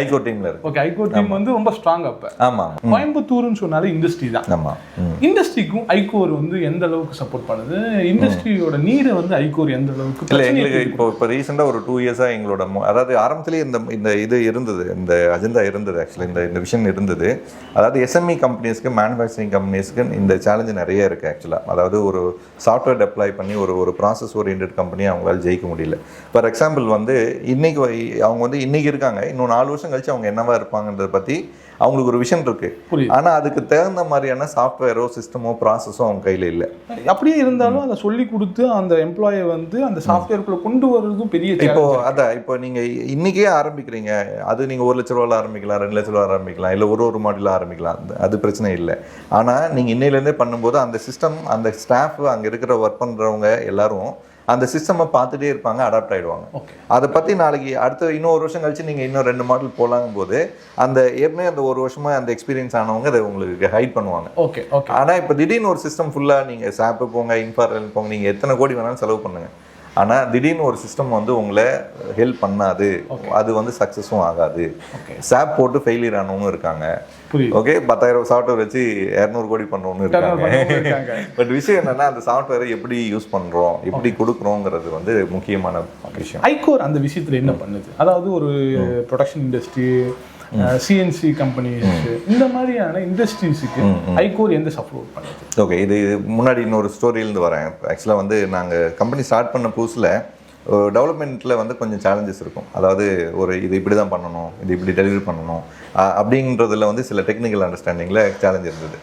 ஓகே, ஐகோர் டீம் வந்து ரொம்ப ஸ்ட்ராங். அப்போ ஆமாம், கோயம்புத்தூர்னு சொன்னாலே இண்டஸ்ட்ரி தான். ஆமாம், இண்டஸ்ட்ரிக்கும் ஐகோர் வந்து எந்த அளவுக்கு சப்போர்ட் பண்ணுது, இண்டஸ்ட்ரியோட நீடை வந்து ஐகோர் எந்த அளவுக்கு? இல்லை, எங்களுக்கு இப்போ ரீசெண்டாக ஒரு 2 இயர்ஸாக எங்களோட அதாவது ஆரம்பத்திலேயே இந்த இது இருந்தது, இந்த அஜெண்டா இருந்தது. ஆக்சுவலி இந்த விஷன் இருந்தது. அதாவது எஸ்எம்இ கம்பெனிஸ்க்கு, மேனுஃபேக்சரிங் கம்பெனிஸ்க்கு இந்த சேலஞ்சு நிறைய இருக்குது. ஆக்சுவலாக அதாவது ஒரு சாஃப்ட்வேர் டெப்ளாய் பண்ணி ஒரு ப்ராசஸ் ஓரியன்ட் கம்பெனியை அவங்களால ஜெயிக்க முடியல. ஃபார் எக்ஸாம்பிள் வந்து அவங்க வந்து இன்னைக்கு இருக்காங்க, இன்னும் 4 வருஷம் கழிச்சு அவங்க என்னவா இருப்பாங்கன்றதை பற்றி அவங்களுக்கு ஒரு விஷன் இருக்கு. ஆனால் அதுக்கு தகுந்த மாதிரியான சாஃப்ட்வேரோ சிஸ்டமோ ப்ராசஸோ அவங்க கையில் இல்லை. அப்படியே இருந்தாலும் அதை சொல்லி கொடுத்து அந்த எம்ப்ளாயை வந்து அந்த சாஃப்ட்வேருக்குள்ள கொண்டு வர்றதும் பெரிய. இப்போ நீங்கள் இன்னைக்கே ஆரம்பிக்கிறீங்க, அது நீங்கள் 1 லட்ச ரூபாயில் ஆரம்பிக்கலாம், 2 லட்ச ரூபா ஆரம்பிக்கலாம், இல்லை ஒரு மாடலில் ஆரம்பிக்கலாம், அது பிரச்சனை இல்லை. ஆனால் நீங்கள் இன்னையிலேருந்தே பண்ணும்போது அந்த சிஸ்டம், அந்த ஸ்டாஃப், அங்கே இருக்கிற ஒர்க் பண்ணுறவங்க எல்லாரும் அந்த சிஸ்டமை பார்த்துட்டே இருப்பாங்க, அடாப்ட் ஆகிடுவாங்க. அதை பற்றி நாளைக்கு அடுத்த இன்னும் 1 வருஷம் கழிச்சு நீங்கள் இன்னும் 2 மாடல் போகலாங்கும் போது அந்த ஏற்கனவே அந்த 1 வருஷமாக அந்த எக்ஸ்பீரியன்ஸ் ஆனவங்க அதை உங்களுக்கு ஹைட் பண்ணுவாங்க. ஆனால் இப்போ திடீர்னு ஒரு சிஸ்டம் ஃபுல்லாக நீங்கள் சாப்பு போங்க, இன்ஃபார்மல் போங்க, நீங்கள் எத்தனை கோடி வேணாலும் செலவு பண்ணுங்கள், ஆனால் திடீர்னு ஒரு சிஸ்டம் வந்து உங்களை ஹெல்ப் பண்ணாது, அது வந்து சக்ஸஸும் ஆகாது. சாப் போட்டு ஃபெயிலியர் ஆனவங்க இருக்காங்க. ஓகே, 10,000 சாஃப்ட்வேர் வச்சு 200 கோடி பண்ணுறவங்க இருக்காங்க. பட் விஷயம் என்னன்னா, அந்த சாஃப்ட்வேரை எப்படி யூஸ் பண்ணுறோம், எப்படி கொடுக்குறோங்கிறது வந்து முக்கியமான விஷயம். ஐகோர் அந்த விஷயத்தில் என்ன பண்ணுது? அதாவது ஒரு ப்ரொடக்ஷன் இண்டஸ்ட்ரி, சிஎன்சி கம்பெனிஸ், இந்த மாதிரியான இண்டஸ்ட்ரீஸுக்கு ஐகோர் எந்த சப்போர்ட் பண்ணுது? ஓகே, இது முன்னாடி இன்னொரு ஸ்டோரியிலேருந்து வரேன். ஆக்சுவலாக வந்து நாங்கள் கம்பெனி ஸ்டார்ட் பண்ண புதுசில் டெவலப்மெண்ட்டில் வந்து கொஞ்சம் சேலஞ்சஸ் இருக்கும். அதாவது இது இப்படி தான் பண்ணணும், இது இப்படி டெலிவரி பண்ணணும் அப்படின்றதுல வந்து சில டெக்னிக்கல் அண்டர்ஸ்டாண்டிங்கில் சேலஞ்ச் இருந்தது.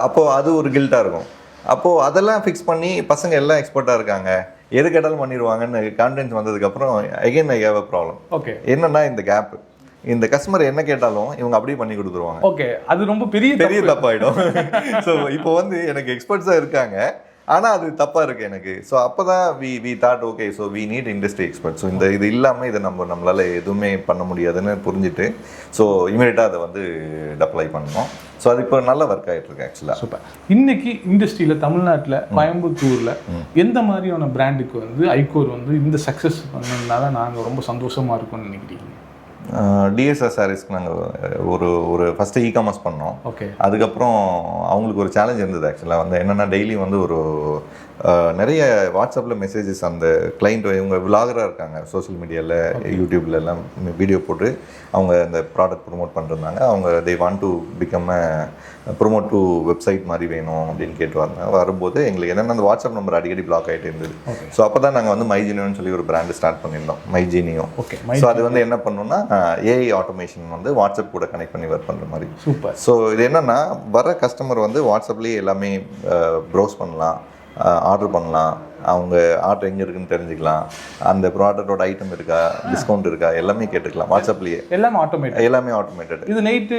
அப்போது அது ஒரு கில்ட்டாக இருக்கும். அப்போது அதெல்லாம் ஃபிக்ஸ் பண்ணி பசங்க எல்லாம் எக்ஸ்பர்ட்டாக இருக்காங்க, எது கேட்டாலும் பண்ணிடுவாங்கன்னு கான்ஃபிடன்ஸ் வந்ததுக்கப்புறம் again I have a problem. Okay, என்னன்னா இந்த கேப், இந்த கஸ்டமர் என்ன கேட்டாலும் இவங்க அப்படியே பண்ணி கொடுத்துருவாங்க. ஓகே, அது ரொம்ப பெரிய தப்பாயிடும். ஸோ இப்போ வந்து எனக்கு எக்ஸ்பர்ட்ஸாக இருக்காங்க, ஆனால் அது தப்பாக இருக்குது எனக்கு. ஸோ அப்போ தான் we thought okay, so we need industry expert. So இது இல்லாமல் இதை நம்மளால் எதுவுமே பண்ண முடியாதுன்னு புரிஞ்சுட்டு ஸோ இமீடியட்டாக அதை வந்து டெப்ளை பண்ணோம். ஸோ அது இப்போ நல்ல ஒர்க் ஆகிட்டு இருக்கு ஆக்சுவலாக. சூப்பர். இன்னைக்கு இண்டஸ்ட்ரியில் தமிழ்நாட்டில் கோயம்புத்தூரில் எந்த மாதிரியான பிராண்டுக்கு வந்து ஐகோர் வந்து இந்த சக்ஸஸ் பண்ணதுனால நாங்கள் ரொம்ப சந்தோஷமாக இருக்கோம்னு நினைக்கிறீங்க? டிஎஸ்ஆர் சாரீஸ்க்கு நாங்கள் ஒரு ஃபஸ்ட்டு இகாமர்ஸ் பண்ணோம். ஓகே, அதுக்கப்புறம் அவங்களுக்கு ஒரு சேலஞ்ச் இருந்தது ஆக்சுவலாக. வந்து என்னென்னா, டெய்லி வந்து நிறைய வாட்ஸ்அப்பில் மெசேஜஸ், அந்த கிளைண்ட் இவங்க விலாகராக இருக்காங்க, சோஷியல் மீடியாவில், யூடியூப்ல எல்லாம் வீடியோ போட்டு அவங்க அந்த ப்ராடக்ட் ப்ரொமோட் பண்ணிருந்தாங்க. அவங்க they want to become promote to website மாதிரி வேணும் அப்படின்னு கேட்டு வரும்போது எங்களுக்கு என்னென்னா அந்த வாட்ஸ்அப் நம்பர் அடிக்கடி பிளாக் ஆகிட்டு இருந்தது. ஸோ அப்போ தான் நாங்கள் வந்து மைஜீனியோன்னு சொல்லி ஒரு பிராண்டு ஸ்டார்ட் பண்ணியிருந்தோம், மைஜீனியோ. ஓகே, ஸோ அது வந்து என்ன பண்ணணும்னா ஏஐ ஆட்டோமேஷன் வந்து வாட்ஸ்அப் கூட கனெக்ட் பண்ணி ஒர்க் பண்ணுற மாதிரி. சூப்பர். ஸோ இது என்னென்னா, வர கஸ்டமர் வந்து வாட்ஸ்அப்லேயே எல்லாமே ப்ரௌஸ் பண்ணலாம், ஆர்டர் பண்ணலாம், அவங்க ஆர்டர் எங்கே இருக்குன்னு தெரிஞ்சுக்கலாம், அந்த ப்ராடக்டோட ஐட்டம் இருக்கா, டிஸ்கவுண்ட் இருக்கா, எல்லாமே கேட்டுக்கலாம் வாட்ஸ்அப்லேயே. எல்லாமே ஆட்டோமேட்டட். இது நைட்டு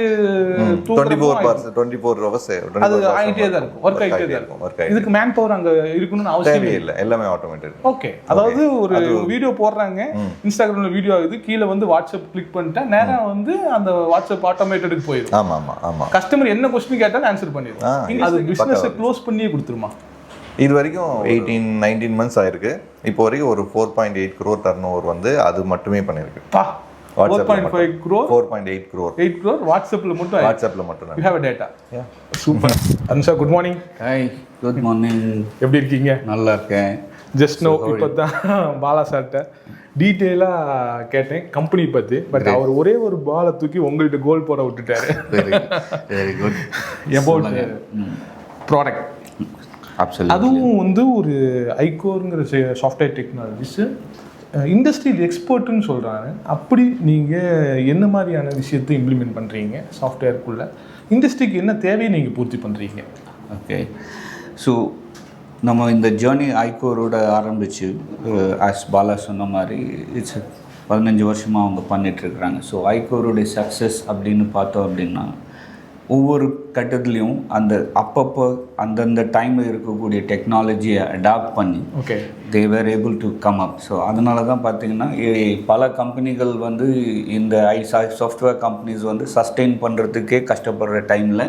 24 hours அது ஆகிட்டே தான் இருக்கும், ஒர்க் ஆகிட்டே தான் இருக்கும். இதுக்கு மேன் பவர் அங்கே இருக்கணும்னு அவசியம் இல்லை, எல்லாமே ஆட்டோமேட்டட். ஓகே, அதாவது ஒரு வீடியோ போடுறாங்க, இன்ஸ்டாகிராமில் வீடியோ ஆகுது, கீழே வந்து வாட்ஸ்அப் கிளிக் பண்ணிட்டா நேராக வந்து அந்த வாட்ஸ்அப் ஆட்டோமேட்டடுக்கு போயிடும். ஆமாம். கஸ்டமர் என்ன கொஸ்டின் கேட்டாலும் ஆன்சர் பண்ணிடும். அது பிஸ்னஸை க்ளோஸ் பண்ணியே கொடுத்துருமா? இது வரைக்கும் 18-19 months ஆயிருக்கு. இப்போ வரைக்கும் ஒரு 4.8 crore டர்ன்-ஓவர் வந்து அது மட்டுமே பண்ணியிருக்கு. 4.5 crore 4.8 crore 8 crore வாட்ஸ்அப்ல மட்டும். You have a data. Yeah. Super. Anusha, good morning. Hi, good morning. எப்படி இருக்கீங்க? நல்லா இருக்கேன். ஜஸ்ட் நோ இப்போ தான் பாலா சார்ட்ட டீட்டெயிலாக கேட்டேன் கம்பெனி பற்றி. பட் அவர் ஒரே ஒரு பாலை தூக்கி உங்கள்கிட்ட கோல் போட விட்டுட்டாரு. Very good. About product. அதுவும் வந்து ஒரு ஐகோருங்கிற சாஃப்ட்வேர் டெக்னாலஜிஸ் இண்டஸ்ட்ரியல் எக்ஸ்பர்ட்டுன்னு சொல்கிறாங்க. அப்படி நீங்கள் என்ன மாதிரியான விஷயத்தை இம்ப்ளிமெண்ட் பண்ணுறீங்க சாஃப்ட்வேருக்குள்ளே? இண்டஸ்ட்ரிக்கு என்ன தேவையை நீங்கள் பூர்த்தி பண்ணுறீங்க? ஓகே, ஸோ நம்ம இந்த ஜேர்னி ஐகோரோட ஆரம்பித்து ஆஸ் பாலா சொன்ன மாதிரி இட்ஸ் 15 வருஷமாக அவங்க பண்ணிகிட்ருக்குறாங்க. ஸோ ஐகோரோடைய சக்ஸஸ் அப்படின்னு பார்த்தோம் அப்படின்னா ஒவ்வொரு கட்டத்துலேயும் அந்த அப்பப்போ அந்தந்த டைமில் இருக்கக்கூடிய டெக்னாலஜியை அடாப்ட் பண்ணி they were able to come up. So அதனால தான் பார்த்தீங்கன்னா பல கம்பெனிகள் வந்து இந்த சாஃப்ட்வேர் கம்பெனிஸ் வந்து சஸ்டெயின் பண்ணுறதுக்கே கஷ்டப்படுற டைமில்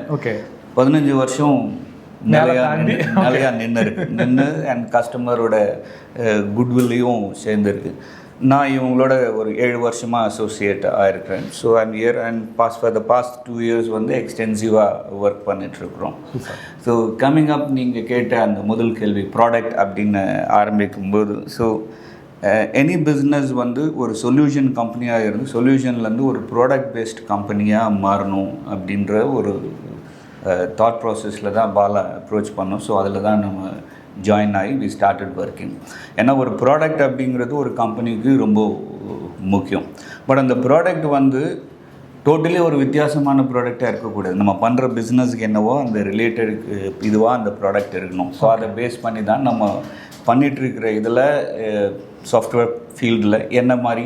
15 வருஷம் நிலையா நின்று அண்ட் கஸ்டமரோட குட்வில்லையும் சேர்ந்துருக்கு. நான் இவங்களோட ஒரு 7 வருஷமாக அசோசியேட் ஆகிருக்கிறேன். So I'm here and for the past 2 years வந்து எக்ஸ்டென்சிவாக ஒர்க் பண்ணிகிட்ருக்குறோம். ஸோ கம்மிங் அப் நீங்கள் கேட்ட அந்த முதல் கேள்வி ப்ராடக்ட் அப்படின்னு ஆரம்பிக்கும்போது, ஸோ எனி பிஸ்னஸ் வந்து ஒரு சொல்யூஷன் கம்பெனியாக இருந்து சொல்யூஷன்லேருந்து ஒரு ப்ராடக்ட் பேஸ்ட் கம்பெனியாக மாறணும் அப்படின்ற ஒரு தாட் ப்ராசஸில் தான் பாலா அப்ரோச் பண்ணோம். ஸோ அதில் தான் நம்ம ஜாயின் ஆகி வி ஸ்டார்டட் ஒர்க்கிங். ஏன்னா ஒரு ப்ராடக்ட் அப்படிங்கிறது ஒரு கம்பெனிக்கு ரொம்ப முக்கியம். பட் அந்த ப்ராடக்ட் வந்து டோட்டலி ஒரு வித்தியாசமான ப்ராடக்டாக இருக்கக்கூடாது. நம்ம பண்ணுற பிஸ்னஸுக்கு என்னவோ அந்த ரிலேட்டடுக்கு இதுவாக அந்த ப்ராடக்ட் இருக்கணும். ஸோ அதை பேஸ் பண்ணி தான் நம்ம பண்ணிகிட்ருக்கிற இதில் சாஃப்ட்வேர் ஃபீல்டில் என்ன மாதிரி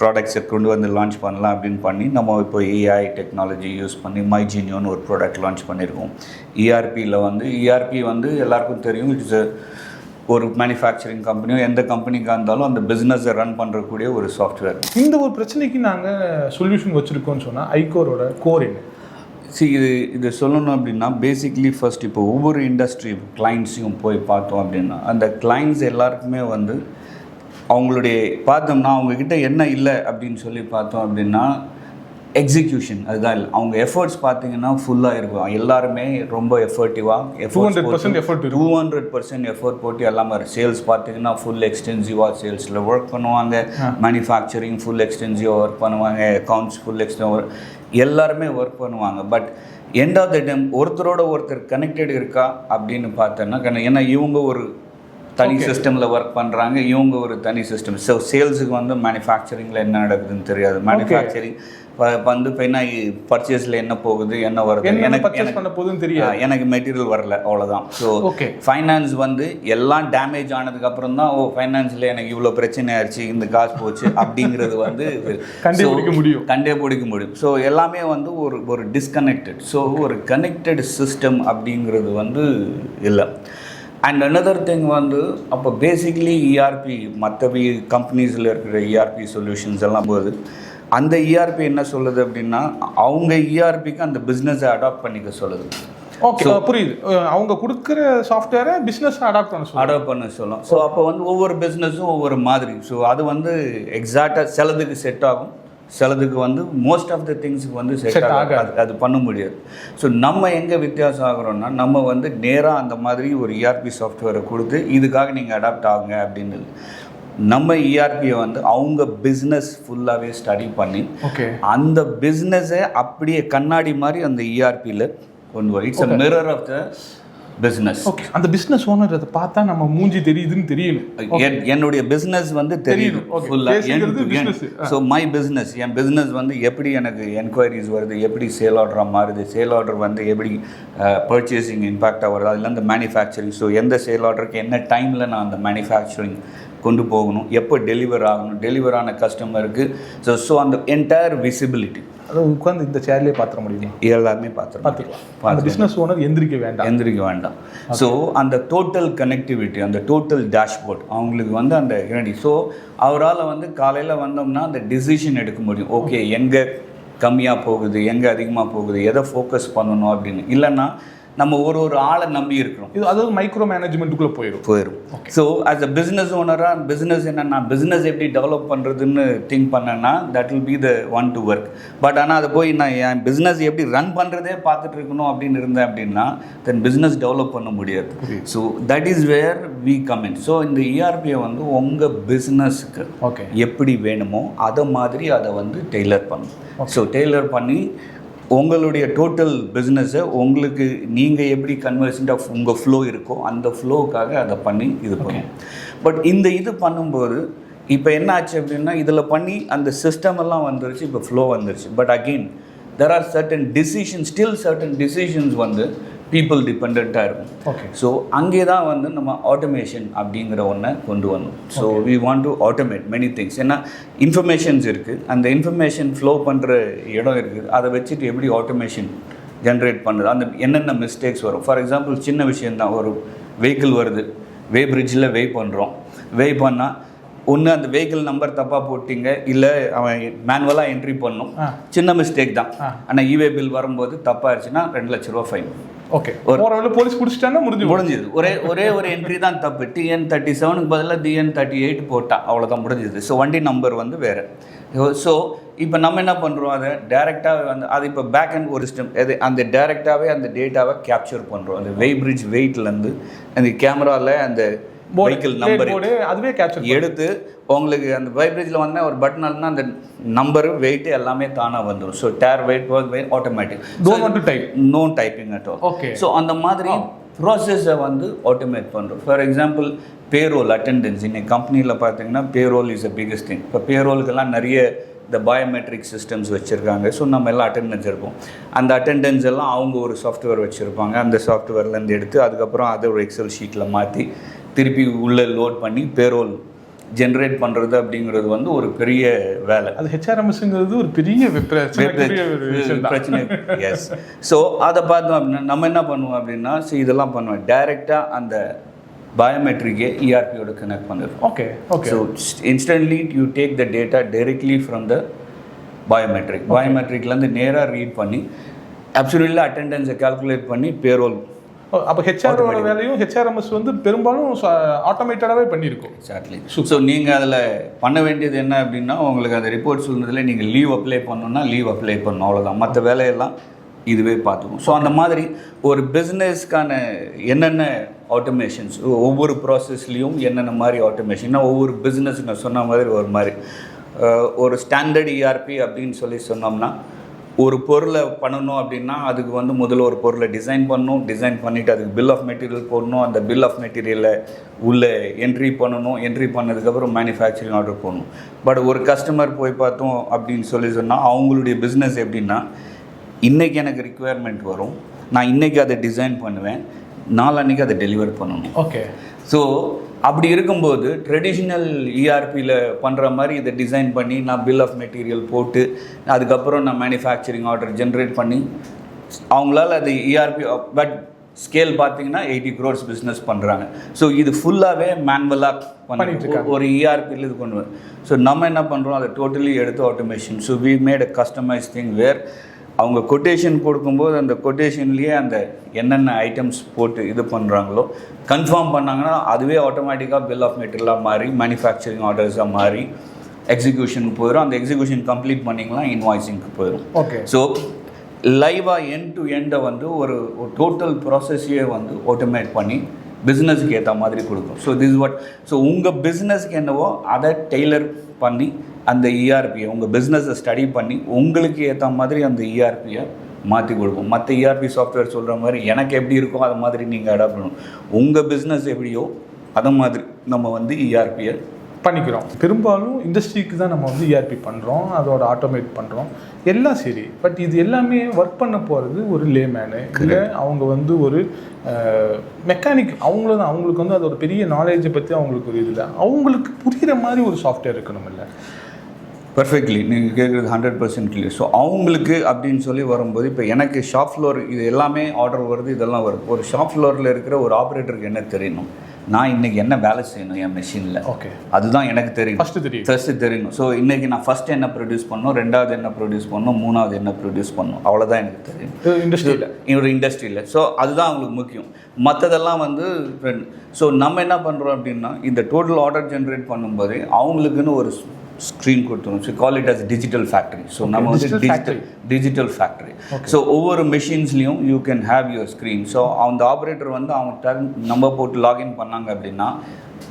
ப்ராடக்ட்ஸை கொண்டு வந்து லான்ச் பண்ணலாம் அப்படின்னு பண்ணி நம்ம இப்போ ஏஐ டெக்னாலஜி யூஸ் பண்ணி மைஜீனியோன்னு ஒரு ப்ராடக்ட் லான்ச் பண்ணியிருக்கோம். இஆர்பியில் வந்து இஆர்பி வந்து எல்லாருக்கும் தெரியும், இட்ஸ் ஒரு மேனுஃபேக்சரிங் கம்பெனியோ எந்த கம்பெனிக்காக இருந்தாலும் அந்த பிஸ்னஸை ரன் பண்ணுறக்கூடிய ஒரு சாஃப்ட்வேர். இந்த ஒரு பிரச்சனைக்கு நாங்கள் சொல்யூஷன் வச்சுருக்கோம்னு சொன்னால் ஐகோரோட கோர் என்ன? இது சொல்லணும் அப்படின்னா பேசிக்லி ஃபர்ஸ்ட் இப்போ ஒவ்வொரு இண்டஸ்ட்ரி கிளைண்ட்ஸையும் போய் பார்த்தோம் அப்படின்னா அந்த கிளைண்ட்ஸ் எல்லாருக்குமே வந்து அவங்களுடைய பார்த்தோம்னா அவங்கக்கிட்ட என்ன இல்லை அப்படின்னு சொல்லி பார்த்தோம் அப்படின்னா எக்ஸிக்யூஷன் அதுதான் இல்லை. அவங்க எஃபர்ட்ஸ் பார்த்தீங்கன்னா ஃபுல்லாக இருக்கும். எல்லாருமே ரொம்ப எஃபர்ட்டிவாக 200% எஃபர்ட் போட்டு எல்லாமே சேல்ஸ் பார்த்தீங்கன்னா ஃபுல் எக்ஸ்டென்சிவாக சேல்ஸில் ஒர்க் பண்ணுவாங்க, மேனுஃபேக்சரிங் ஃபுல் எக்ஸ்டென்சிவாக ஒர்க் பண்ணுவாங்க, அக்கௌண்ட்ஸ் ஃபுல் எக்ஸ்டென்சிவ் எல்லாருமே ஒர்க் பண்ணுவாங்க. But end of the time ஒருத்தரோட ஒருத்தர் கனெக்டட் இருக்கா அப்படின்னு பார்த்தோன்னா, ஏன்னா இவங்க ஒரு தனி சிஸ்டமில் ஒர்க் பண்ணுறாங்க, இவங்க ஒரு தனி சிஸ்டம். ஸோ சேல்ஸுக்கு வந்து மேனுஃபேக்சரிங்கில் என்ன நடக்குதுன்னு தெரியாது, மேனுஃபேக்சரிங் வந்து இப்போ என்ன பர்ச்சேஸில் என்ன போகுது என்ன வருது எனக்கு மெட்டீரியல் வரல அவ்வளோதான். ஸோ ஃபைனான்ஸ் வந்து எல்லாம் டேமேஜ் ஆனதுக்கப்புறம் தான் ஃபைனான்ஸில் எனக்கு இவ்வளோ பிரச்சனை ஆயிடுச்சு, இந்த காசு போச்சு அப்படிங்கிறது வந்து கண்டுபிடிக்க முடியும். ஸோ எல்லாமே வந்து ஒரு டிஸ்கனெக்டட். ஸோ ஒரு கனெக்டட் சிஸ்டம் அப்படிங்கிறது வந்து இல்லை. அண்ட் அனதர் திங் வந்து அப்போ பேசிக்லி இஆர்பி மற்ற கம்பெனிஸில் இருக்கிற இஆர்பி சொல்யூஷன்ஸ் எல்லாம் போது அந்த இஆர்பி என்ன சொல்லுது அப்படின்னா அவங்க இஆர்பிக்கு அந்த பிஸ்னஸை அடாப்ட் பண்ணிக்க சொல்லுது. ஓகே, புரியுது. அவங்க கொடுக்குற சாஃப்ட்வேரை பிஸ்னஸ் அடாப்ட் பண்ண சொல்லும். ஸோ அப்போ வந்து ஒவ்வொரு பிஸ்னஸும் ஒவ்வொரு மாதிரி. ஸோ அது வந்து எக்ஸாக்டாக சிலதுக்கு செட் ஆகும், சிலதுக்கு வந்து மோஸ்ட் ஆஃப் த திங்ஸுக்கு வந்து செட் ஆகாது, அது பண்ண முடியாது. ஸோ நம்ம எங்கே வித்தியாசம் ஆகிறோம்னா நம்ம வந்து நேராக அந்த மாதிரி ஒரு இஆர்பி சாஃப்ட்வேரை கொடுத்து இதுக்காக நீங்கள் அடாப்ட் ஆகுங்க அப்படின்னு நம்ம இஆர்பியை வந்து அவங்க பிஸ்னஸ் ஃபுல்லாகவே ஸ்டடி பண்ணி அந்த பிஸ்னஸை அப்படியே கண்ணாடி மாதிரி அந்த இஆர்பியில் கொண்டு வரும். It's a mirror of the business. Okay, அந்த பிஸ்னஸ் ஓனர் அதை பார்த்தா நம்ம மூஞ்சி தெரியுதுன்னு தெரியணும். என்னுடைய பிஸ்னஸ் வந்து தெரியுது ஃபுல்லாக. So my business, N business வந்து எப்படி எனக்கு என்கொயரிஸ் வருது, எப்படி சேல் ஆர்டராக மாறுது, சேல் ஆர்டர் வந்து எப்படி பர்ச்சேசிங் இம்பேக்டாக வருது, அதில் அந்த மேனுஃபேக்சரிங். ஸோ எந்த சேல் ஆர்டருக்கு என்ன டைமில் நான் அந்த மேனுஃபேக்சரிங் கொண்டு போகணும், எப்போ டெலிவர் ஆகணும், டெலிவர் ஆன கஸ்டமருக்கு. ஸோ அந்த என்டையர் விசிபிலிட்டி அதை உட்காந்து இந்த சேர்லேயே பார்த்துட முடியுமா? எல்லாமே பார்த்துக்கலாம். அந்த பிஸ்னஸ் ஓனர் எந்திரிக்க வேண்டாம். ஸோ அந்த டோட்டல் கனெக்டிவிட்டி, அந்த டோட்டல் டேஷ்போர்ட் அவங்களுக்கு வந்து அந்த ரெடி. ஸோ அவரால் வந்து காலையில் வந்தோம்னா அந்த டிசிஷன் எடுக்க முடியும். ஓகே, எங்கே கம்மியாக போகுது, எங்கே அதிகமாக போகுது, எதை ஃபோக்கஸ் பண்ணணும் அப்படின்னு. இல்லைன்னா நம்ம ஒரு ஆளை நம்பி இருக்கிறோம். இது அதாவது மைக்ரோ மேனேஜ்மெண்ட்டுக்குள்ளே போயிடும். ஸோ ஆஸ் அ பிஸ்னஸ் ஓனராக பிஸ்னஸ் என்னென்னா பிஸ்னஸ் எப்படி டெவலப் பண்ணுறதுன்னு திங்க் பண்ணேன்னா that will be the one to work. But ஆனால் அதை போய் நான் என் பிஸ்னஸ் எப்படி ரன் பண்ணுறதே பார்த்துட்டு இருக்கணும் அப்படின்னு இருந்தேன் அப்படின்னா தென் பிஸ்னஸ் டெவலப் பண்ண முடியாது. So that is where we come in. So இந்த இஆர்பியை வந்து உங்கள் பிஸ்னஸுக்கு எப்படி வேணுமோ அதை மாதிரி அதை வந்து டெய்லர் பண்ணணும். ஸோ டெய்லர் பண்ணி உங்களுடைய டோட்டல் பிஸ்னஸை உங்களுக்கு நீங்கள் எப்படி கன்வர்சன்ட் ஆஃப் உங்கள் ஃப்ளோ இருக்கோ அந்த ஃப்ளோவுக்காக அதை பண்ணி இது பண்ணும். பட் இந்த இது பண்ணும்போது இப்போ என்ன ஆச்சு அப்படின்னா இதில் பண்ணி அந்த சிஸ்டம் எல்லாம் வந்துருச்சு, இப்போ ஃப்ளோ வந்துருச்சு. But again there are certain decisions, still certain decisions வந்து பீப்புள் டிபெண்ட்டாக இருக்கும். ஓகே, ஸோ அங்கே தான் வந்து நம்ம ஆட்டோமேஷன் அப்படிங்கிற ஒன்றை கொண்டு வந்தோம். So we want to automate many things. ஏன்னா இன்ஃபர்மேஷன்ஸ் இருக்குது, அந்த இன்ஃபர்மேஷன் ஃப்ளோ பண்ணுற இடம் இருக்குது, அதை வச்சுட்டு எப்படி ஆட்டோமேஷன் ஜென்ரேட் பண்ணுறது, அந்த என்னென்ன மிஸ்டேக்ஸ் வரும். ஃபார் எக்ஸாம்பிள் சின்ன விஷயந்தான், ஒரு வெஹிக்கிள் வருது, வே பிரிட்ஜில் வெய் பண்ணுறோம், வெய் பண்ணால் ஒன்று அந்த வெஹிக்கிள் நம்பர் தப்பாக போட்டிங்க, இல்லை அவன் மேனுவலாக என்ட்ரி பண்ணும், சின்ன மிஸ்டேக் தான். ஆனால் இவே பில் வரும்போது தப்பாகிடுச்சுன்னா 2 லட்ச ரூபா ஃபைன். ஓகே, ஒரு போலீஸ் பிடிச்சிட்டாங்கன்னா முடிஞ்சுது. ஒரே ஒரு என்ட்ரி தான் தப்பு. TN37க்கு பதிலாக DN38 போட்டா அவ்வளோதான், முடிஞ்சுது. ஸோ வண்டி நம்பர் வந்து வேறு. ஸோ இப்போ நம்ம என்ன பண்ணுறோம், அதை டேரெக்டாகவே வந்து அது இப்போ பேக் அண்ட் ஒரு சிஸ்டம் அது அந்த டேரெக்டாகவே அந்த டேட்டாவை கேப்சர் பண்ணுறோம். அந்த வெய் பிரிட்ஜ் வெயிட்லேருந்து அந்த கேமராவில் அந்த வெஹிக்கிள் நம்பர் அதுவே கேப்சர் எடுத்து உங்களுக்கு அந்த வைப்ரேஜில் வந்தால் ஒரு பட்டன் அழுத்தினா அந்த நம்பரு வெயிட் எல்லாமே தானாக வந்துடும். So there wait automatic, no typing at all. Okay, so அந்த மாதிரி ப்ராசஸை வந்து ஆட்டோமேட் பண்ணுறோம். ஃபார் எக்ஸாம்பிள் பேரோல் அட்டெண்டன்ஸ், இன்னைக்கு கம்பெனியில் பார்த்தீங்கன்னா payroll is a biggest thing. இப்போ பேரோலுக்கெல்லாம் நிறைய இந்த பயோமெட்ரிக் சிஸ்டம்ஸ் வச்சுருக்காங்க. ஸோ நம்ம எல்லாம் அட்டெண்டன்ஸ் இருப்போம். அந்த அட்டெண்டன்ஸ் எல்லாம் அவங்க ஒரு சாஃப்ட்வேர் வச்சுருப்பாங்க. அந்த சாஃப்ட்வேர்லேருந்து எடுத்து அதுக்கப்புறம் அதை ஒரு எக்ஸல் ஷீட்டில் மாற்றி திருப்பி உள்ளே லோட் பண்ணி பேரோல் ஜென்ரேட் பண்ணுறது அப்படிங்கிறது வந்து ஒரு பெரிய வேலை. அது HRMSங்கிறது ஒரு பெரிய பிரச்சனை. எஸ். ஸோ அதை பார்த்தோம் அப்படின்னா நம்ம என்ன பண்ணுவோம் அப்படின்னா இதெல்லாம் பண்ணுவோம் டைரெக்டாக அந்த பயோமெட்ரிக்கே இஆர்பியோட கனெக்ட் பண்ணிடுவோம். Okay, so instantly you take the data directly from the பயோமெட்ரிக்லேருந்து நேராக ரீட் பண்ணி அப்சல்யூட்லி அட்டெண்டன்ஸை கால்குலேட் பண்ணி பேரோல். அப்போ ஹெச்ஆரோட வேலையும் HRMS வந்து பெரும்பாலும் ஆட்டோமேட்டடாகவே பண்ணியிருக்கோம். எக்ஸாக்ட்லி. ஸோ நீங்கள் அதில் பண்ண வேண்டியது என்ன அப்படின்னா உங்களுக்கு அந்த ரிப்போர்ட் சொல்லுறதுல நீங்கள் லீவ் அப்ளை பண்ணணுன்னா லீவ் அப்ளை பண்ணணும், அவ்வளோதான். மற்ற வேலையெல்லாம் இதுவே பார்த்துக்கும். ஸோ அந்த மாதிரி ஒரு பிஸ்னஸ்க்கான என்னென்ன ஆட்டோமேஷன்ஸ், ஒவ்வொரு ப்ராசஸ்லேயும் என்னென்ன மாதிரி ஆட்டோமேஷன்னா ஒவ்வொரு பிஸ்னஸ் நான் சொன்ன மாதிரி ஒரு மாதிரி ஒரு ஸ்டாண்டர்ட் இஆர்பி அப்படின்னு சொன்னோம்னா ஒரு பொருளை பண்ணணும் அப்படின்னா அதுக்கு வந்து முதல்ல ஒரு பொருளை டிசைன் பண்ணணும், டிசைன் பண்ணிவிட்டு அதுக்கு பில் ஆஃப் மெட்டீரியல் போடணும், அந்த பில் ஆஃப் மெட்டீரியலை உள்ளே என்ட்ரி பண்ணணும், என்ட்ரி பண்ணதுக்கப்புறம் மேனுஃபேக்சரிங் ஆர்டர் போடணும். பட் ஒரு கஸ்டமர் போய் பார்த்தோம் அப்படின்னு சொன்னால் அவங்களுடைய பிஸ்னஸ் எப்படின்னா இன்றைக்கி எனக்கு ரிக்குவயர்மெண்ட் வரும், நான் இன்றைக்கி அதை டிசைன் பண்ணுவேன், நாளன்னைக்கு அதை டெலிவர் பண்ணணும். ஓகே, ஸோ அப்படி இருக்கும்போது ட்ரெடிஷ்னல் இஆர்பியில் பண்ணுற மாதிரி இதை டிசைன் பண்ணி நான் பில் ஆஃப் மெட்டீரியல் போட்டு அதுக்கப்புறம் நான் மேனுஃபேக்சரிங் ஆர்டர் ஜென்ரேட் பண்ணி அவங்களால அது இஆர்பி பட் ஸ்கேல் பார்த்தீங்கன்னா 80 crores பிஸ்னஸ் பண்ணுறாங்க. ஸோ இது ஃபுல்லாகவே மேனுவலாக பண்ணிட்டு ஒரு இஆர்பியில் இது கொண்டு வரும். ஸோ நம்ம என்ன பண்ணுறோம், அதை டோட்டலி எடுத்து automation. So we made a customise thing where அவங்க கொட்டேஷன் கொடுக்கும்போது அந்த கொட்டேஷன்லேயே அந்த என்னென்ன ஐட்டம்ஸ் போட்டு இது பண்ணுறாங்களோ கன்ஃபார்ம் பண்ணாங்கன்னா அதுவே ஆட்டோமேட்டிக்காக பில் ஆஃப் மெட்டீரியலாக மாறி மேனுஃபேக்சரிங் ஆர்டர்ஸாக மாறி எக்ஸிக்யூஷனுக்கு போயிடும். அந்த எக்ஸிக்யூஷன் கம்ப்ளீட் பண்ணிங்கன்னா இன்வாய்ஸிங்க்கு போயிடும். ஓகே, ஸோ லைவாக எண்ட் டு எண்டை வந்து ஒரு டோட்டல் ப்ராசஸையே வந்து ஆட்டோமேட் பண்ணி பிஸ்னஸுக்கு ஏற்ற மாதிரி கொடுக்கும். So this what. ஸோ உங்கள் பிஸ்னஸ்க்கு என்னவோ அதை டெய்லர் பண்ணி அந்த இஆர்பியை உங்கள் பிஸ்னஸை ஸ்டடி பண்ணி உங்களுக்கு ஏற்ற மாதிரி அந்த இஆர்பியை மாற்றி கொடுப்போம். மற்ற இஆர்பி சாஃப்ட்வேர் சொல்கிற மாதிரி எனக்கு எப்படி இருக்கோ அது மாதிரி நீங்கள் அடாப்ட் பண்ணணும். உங்கள் பிஸ்னஸ் எப்படியோ அதை மாதிரி நம்ம வந்து இஆர்பியை பண்ணிக்கிறோம். பெரும்பாலும் இண்டஸ்ட்ரிக்கு தான் நம்ம வந்து இஆர்பி பண்ணுறோம், அதோட ஆட்டோமேட் பண்ணுறோம், எல்லாம் சரி. பட் இது எல்லாமே ஒர்க் பண்ண போகிறது ஒரு லேமேனு, இல்லை அவங்க வந்து ஒரு மெக்கானிக், அவங்களுக்கு வந்து அதோட பெரிய நாலேஜை பற்றி அவங்களுக்கு ஒரு இதில் அவங்களுக்கு புரிகிற மாதிரி ஒரு சாஃப்ட்வேர் இருக்கணும். இல்லை பர்ஃபெக்ட்லி நீங்கள் கேட்குறது 100% கிளியர். ஸோ அவங்களுக்கு அப்படின்னு சொல்லி வரும்போது இப்போ எனக்கு ஷாப் ஃப்ளோர் இது எல்லாமே ஆர்டர் வருது, இதெல்லாம் வருது. ஒரு ஷாப் ஃப்ளோரில் இருக்கிற ஒரு ஆப்ரேட்டருக்கு என்ன தெரியணும், நான் இன்றைக்கி என்ன வேலை செய்யணும் என் மெஷினில், ஓகே அதுதான் எனக்கு தெரியும். ஃபஸ்ட்டு தெரியணும். ஸோ இன்றைக்கி நான் ஃபஸ்ட்டு என்ன ப்ரொடியூஸ் பண்ணணும், ரெண்டாவது என்ன ப்ரொடியூஸ் பண்ணணும், மூணாவது என்ன ப்ரொடியூஸ் பண்ணணும், அவ்வளோதான் எனக்கு தெரியும் இண்டஸ்ட்ரியில். ஸோ அதுதான் அவங்களுக்கு முக்கியம். மற்றதெல்லாம் வந்து ஸோ நம்ம என்ன பண்ணுறோம் அப்படின்னா இந்த டோட்டல் ஆர்டர் ஜென்ரேட் பண்ணும்போது அவங்களுக்குன்னு ஒரு ஸ்க்ரீன் கொடுத்துரும். So call it as digital factory. So நம்ம வந்து டிஜிட்டல் ஃபேக்ட்ரி. ஸோ ஒவ்வொரு மிஷின்ஸ்லையும் you can have your screen. So அந்த ஆப்ரேட்டர் வந்து அவங்க நம்பர் போட்டு லாகின் பண்ணாங்க அப்படின்னா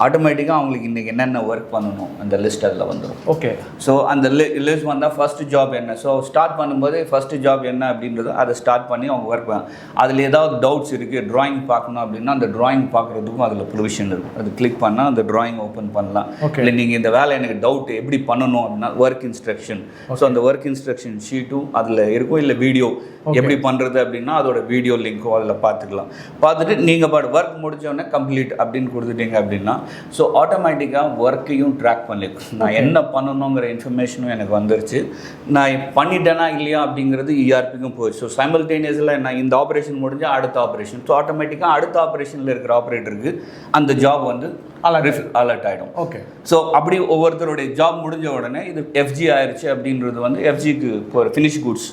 ஆட்டோமேட்டிக்காக அவங்களுக்கு இன்றைக்கி என்னென்ன ஒர்க் பண்ணணும் அந்த லிஸ்ட் அதில் வந்துடும். ஓகே. ஸோ அந்த லிஸ்ட் வந்தால் ஃபஸ்ட்டு ஜாப் என்ன, ஸோ ஸ்டார்ட் பண்ணும்போது ஃபஸ்ட்டு ஜாப் என்ன அப்படின்றது அதை ஸ்டார்ட் பண்ணி அவங்க ஒர்க் பண்ண. அதில் ஏதாவது டவுட்ஸ் இருக்குது, ட்ராயிங் பார்க்கணும் அப்படின்னா அந்த ட்ராயிங் பார்க்குறதுக்கும் அதில் ப்ரொவிஷன் இருக்கும். அது கிளிக் பண்ணால் அந்த ட்ராயிங் ஓப்பன் பண்ணலாம். இல்லை நீங்கள் இந்த வேலை எனக்கு டவுட் எப்படி பண்ணணும் அப்படின்னா ஒர்க் இன்ஸ்ட்ரக்ஷன். ஸோ அந்த ஒர்க் இன்ஸ்ட்ரக்ஷன் ஷீட்டும் அதில் இருக்கும். இல்லை வீடியோ எப்படி பண்ணுறது அப்படின்னா அதோட வீடியோ லிங்க்கும் அதில் பார்த்துக்கலாம். பார்த்துட்டு நீங்கள் ஒர்க் முடிஞ்சோடனே கம்ப்ளீட் அப்படின்னு கொடுத்துட்டீங்க அப்படின்னா ஸோ ஆட்டோமேட்டிக்காக ஒர்க்கையும் ட்ராக் பண்ணிருக்கும். நான் என்ன பண்ணணுங்கிற இன்ஃபர்மேஷனும் எனக்கு வந்துருச்சு. நான் பண்ணிட்டேனா இல்லையா அப்படிங்கிறது இஆர்பிக்கும் போயிடுச்சு. ஸோ சைமல்டேனியஸில் நான் இந்த ஆப்ரேஷன் முடிஞ்சால் அடுத்த ஆப்ரேஷன். ஸோ ஆட்டோமேட்டிக்காக அடுத்த ஆப்ரேஷனில் இருக்கிற ஆப்ரேட்டருக்கு அந்த ஜாப் வந்து அலர்ட் ஆகிடும். ஓகே. ஸோ அப்படி ஒவ்வொருத்தருடைய ஜாப் முடிஞ்ச உடனே இது எஃப்ஜி ஆயிடுச்சு அப்படின்றது வந்து எஃப்ஜிக்கு ஒரு ஃபினிஷ் குட்ஸ்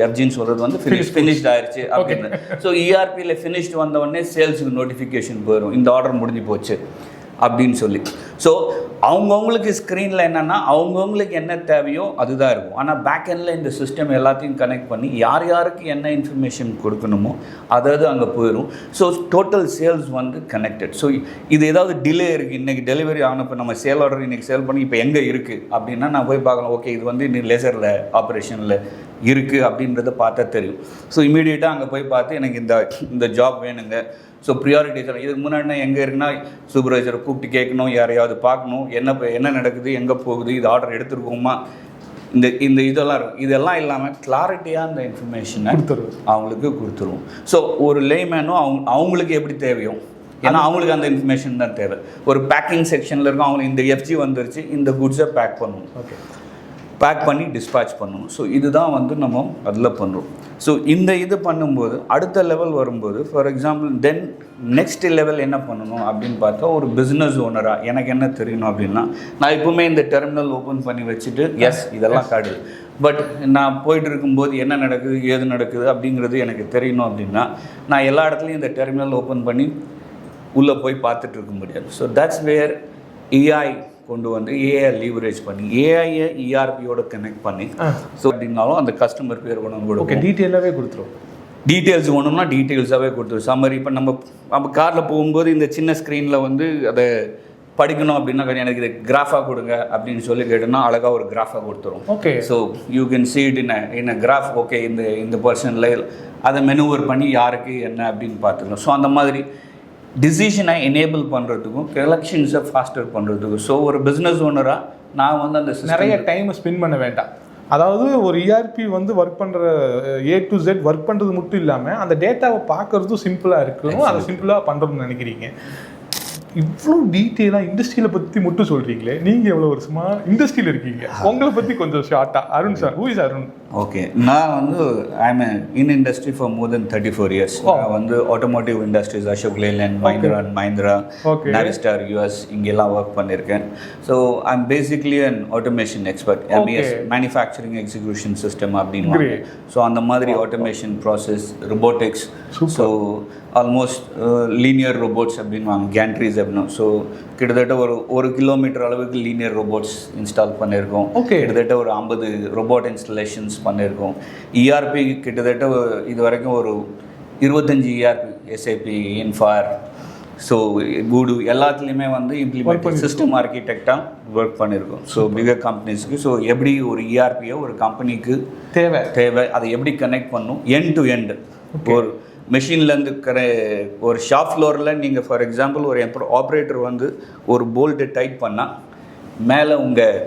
எஃப்ஜின்னு சொல்கிறது வந்து ஃபினிஷ்ட் ஆயிடுச்சு அப்படின்னு. ஸோ இஆர்பியில் ஃபினிஷ்ட் வந்த உடனே சேல்ஸுக்கு நோட்டிஃபிகேஷன் போயிடும், இந்த ஆர்டர் முடிஞ்சு போச்சு அப்படின்னு சொல்லி. ஸோ அவங்கவுங்களுக்கு ஸ்க்ரீனில் என்னென்னா அவங்கவுங்களுக்கு என்ன தேவையோ அதுதான் இருக்கும். ஆனால் பேக்எண்டில் இந்த சிஸ்டம் எல்லாத்தையும் கனெக்ட் பண்ணி யார் யாருக்கு என்ன இன்ஃபர்மேஷன் கொடுக்கணுமோ அதாவது அங்கே போயிடும். ஸோ டோட்டல் சேல்ஸ் வந்து கனெக்டட். ஸோ இது ஏதாவது டிலே இருக்குது, இன்றைக்கி டெலிவரி ஆனப்போ நம்ம சேல் ஆர்டர் இன்றைக்கி சேல் பண்ணி இப்போ எங்கே இருக்குது அப்படின்னா நான் போய் பார்க்கலாம். ஓகே, இது வந்து இன்னும் லேசரில் ஆப்ரேஷனில் இருக்குது அப்படின்றத பார்த்தா தெரியும். ஸோ இமீடியட்டாக அங்கே போய் பார்த்து எனக்கு இந்த ஜாப் வேணுங்க. ஸோ ப்ரியாரிட்டிஸ் இதுக்கு முன்னாடி எங்கே இருக்குன்னா சூப்பர்வைசரை கூப்பிட்டு கேட்கணும், யாரையாவது பார்க்கணும், என்ன நடக்குது, எங்கே போகுது, இது ஆர்டர் எடுத்துருக்கோமா, இந்த இதெல்லாம் இருக்கும். இதெல்லாம் இல்லாமல் கிளாரிட்டியாக அந்த இன்ஃபர்மேஷனை அவங்களுக்கு கொடுத்துருவோம். ஸோ ஒரு லேமேனும் அவங்களுக்கு எப்படி தேவையோ, ஏன்னா அவங்களுக்கு அந்த இன்ஃபர்மேஷன் தான் தேவை. ஒரு பேக்கிங் செக்ஷனில் இருக்கும், அவங்களுக்கு இந்த எஃப்ஜி வந்துருச்சு, இந்த குட்ஸை பேக் பண்ணணும், ஓகே, பேக் பண்ணி டிஸ்பேச் பண்ணணும். ஸோ இதுதான் வந்து நம்ம அதில் பண்ணுறோம். ஸோ இது பண்ணும்போது அடுத்த லெவல் வரும்போது for example then next level என்ன பண்ணணும் அப்படின்னு பார்த்தா ஒரு பிஸ்னஸ் ஓனராக எனக்கு என்ன தெரியணும் அப்படின்னா நான் எப்பவுமே இந்த டெர்மினல் ஓப்பன் பண்ணி வச்சுட்டு இதெல்லாம் காடு, பட் நான் போயிட்டு இருக்கும்போது என்ன நடக்குது ஏது நடக்குது அப்படிங்கிறது எனக்கு தெரியணும் அப்படின்னா நான் எல்லா இடத்துலையும் இந்த டெர்மினல் ஓப்பன் பண்ணி உள்ளே போய் பார்த்துட்டு இருக்க முடியாது. ஸோ தட்ஸ் வேர் ஏஐ கொண்டு வந்து ஏஐ லீவரேஜ் பண்ணி ஏஐயை இஆர்பியோட கனெக்ட் பண்ணி ஸோ அப்படின்னாலும் அந்த கஸ்டமர் பேர் ஒன்று கொடுக்கும், டீட்டெயிலாகவே கொடுத்துரும். டீட்டெயில்ஸ் வேணும்னா டீட்டெயில்ஸாகவே கொடுத்துரும். சம்மரி இப்போ நம்ம காரில் போகும்போது இந்த சின்ன ஸ்க்ரீனில் வந்து அதை படிக்கணும் அப்படின்னா எனக்கு இது கிராஃபாக கொடுங்க அப்படின்னு சொல்லி கேட்டோம்னா அழகாக ஒரு கிராஃபாக கொடுத்துரும். Okay. So you can see it in a graph. Okay, இந்த பர்சனில் அதை மெனுவர் பண்ணி யாருக்கு என்ன அப்படின்னு பார்த்துக்கணும். ஸோ அந்த மாதிரி டிசிஷனை எனேபிள் பண்ணுறதுக்கும் கலெக்ஷன்ஸை ஃபாஸ்டர் பண்ணுறதுக்கும். ஸோ ஒரு பிஸ்னஸ் ஓனராக நான் வந்து அந்த நிறைய டைம் ஸ்பெண்ட் பண்ண வேண்டாம். அதாவது ஒரு இஆர்பி வந்து ஒர்க் பண்ணுற A to Z ஒர்க் பண்ணுறது மட்டும் இல்லாமல் அந்த டேட்டாவை பார்க்குறதும் சிம்பிளாக இருக்கணும். அதை சிம்பிளாக பண்ணுறதுன்னு நினைக்கிறீங்க. இவ்வளோ டீட்டெயிலாக இண்டஸ்ட்ரியில் பற்றி மட்டும் சொல்கிறீங்களே, நீங்கள் எவ்வளோ வருஷமா இண்டஸ்ட்ரியில் இருக்கீங்க, உங்களை பற்றி கொஞ்சம் ஷார்ட்டாக. Arun sir, who is Arun? Okay, நான் வந்து I'm in industry for more than 34 years. நான் வந்து automotive industries Ashok Leyland, Mahindra, Navistar US இங்கெல்லாம் ஒர்க் பண்ணியிருக்கேன். So I'm basically an automation expert, MES manufacturing execution system அப்படின்னு. ஸோ அந்த மாதிரி automation process, robotics, so almost linear robots அப்படின்வாங்க, கேண்ட்ரிஸ் அப்படின்னா. So கிட்டத்தட்ட ஒரு கிலோமீட்டர் அளவுக்கு லீனியர் ரோபோட்ஸ் இன்ஸ்டால் பண்ணியிருக்கோம். கிட்டத்தட்ட ஒரு 50 ரோபோட் இன்ஸ்டலேஷன்ஸ் பண்ணியிருக்கோம். இஆர்பி கிட்டத்தட்ட இது வரைக்கும் ஒரு 25 இஆர்பி, SAP, இன்ஃபார், ஸோ கூடு எல்லாத்துலேயுமே வந்து இம்ப்ளிமெண்ட் சிஸ்டம் ஆர்கிடெக்டாக ஒர்க் பண்ணியிருக்கோம். ஸோ பிகர் கம்பெனிஸ்க்கு ஸோ எப்படி ஒரு இஆர்பியை ஒரு கம்பெனிக்கு தேவை அதை எப்படி கனெக்ட் பண்ணும் எண்ட் டு எண்ட். ஒரு மெஷின்லேருந்து ஒரு ஷாப் ஃப்ளோரில் நீங்கள் ஃபார் எக்ஸாம்பிள் ஒரு ஆப்ரேட்டர் வந்து ஒரு போல்ட்டு டைட் பண்ணால் மேலே உங்கள்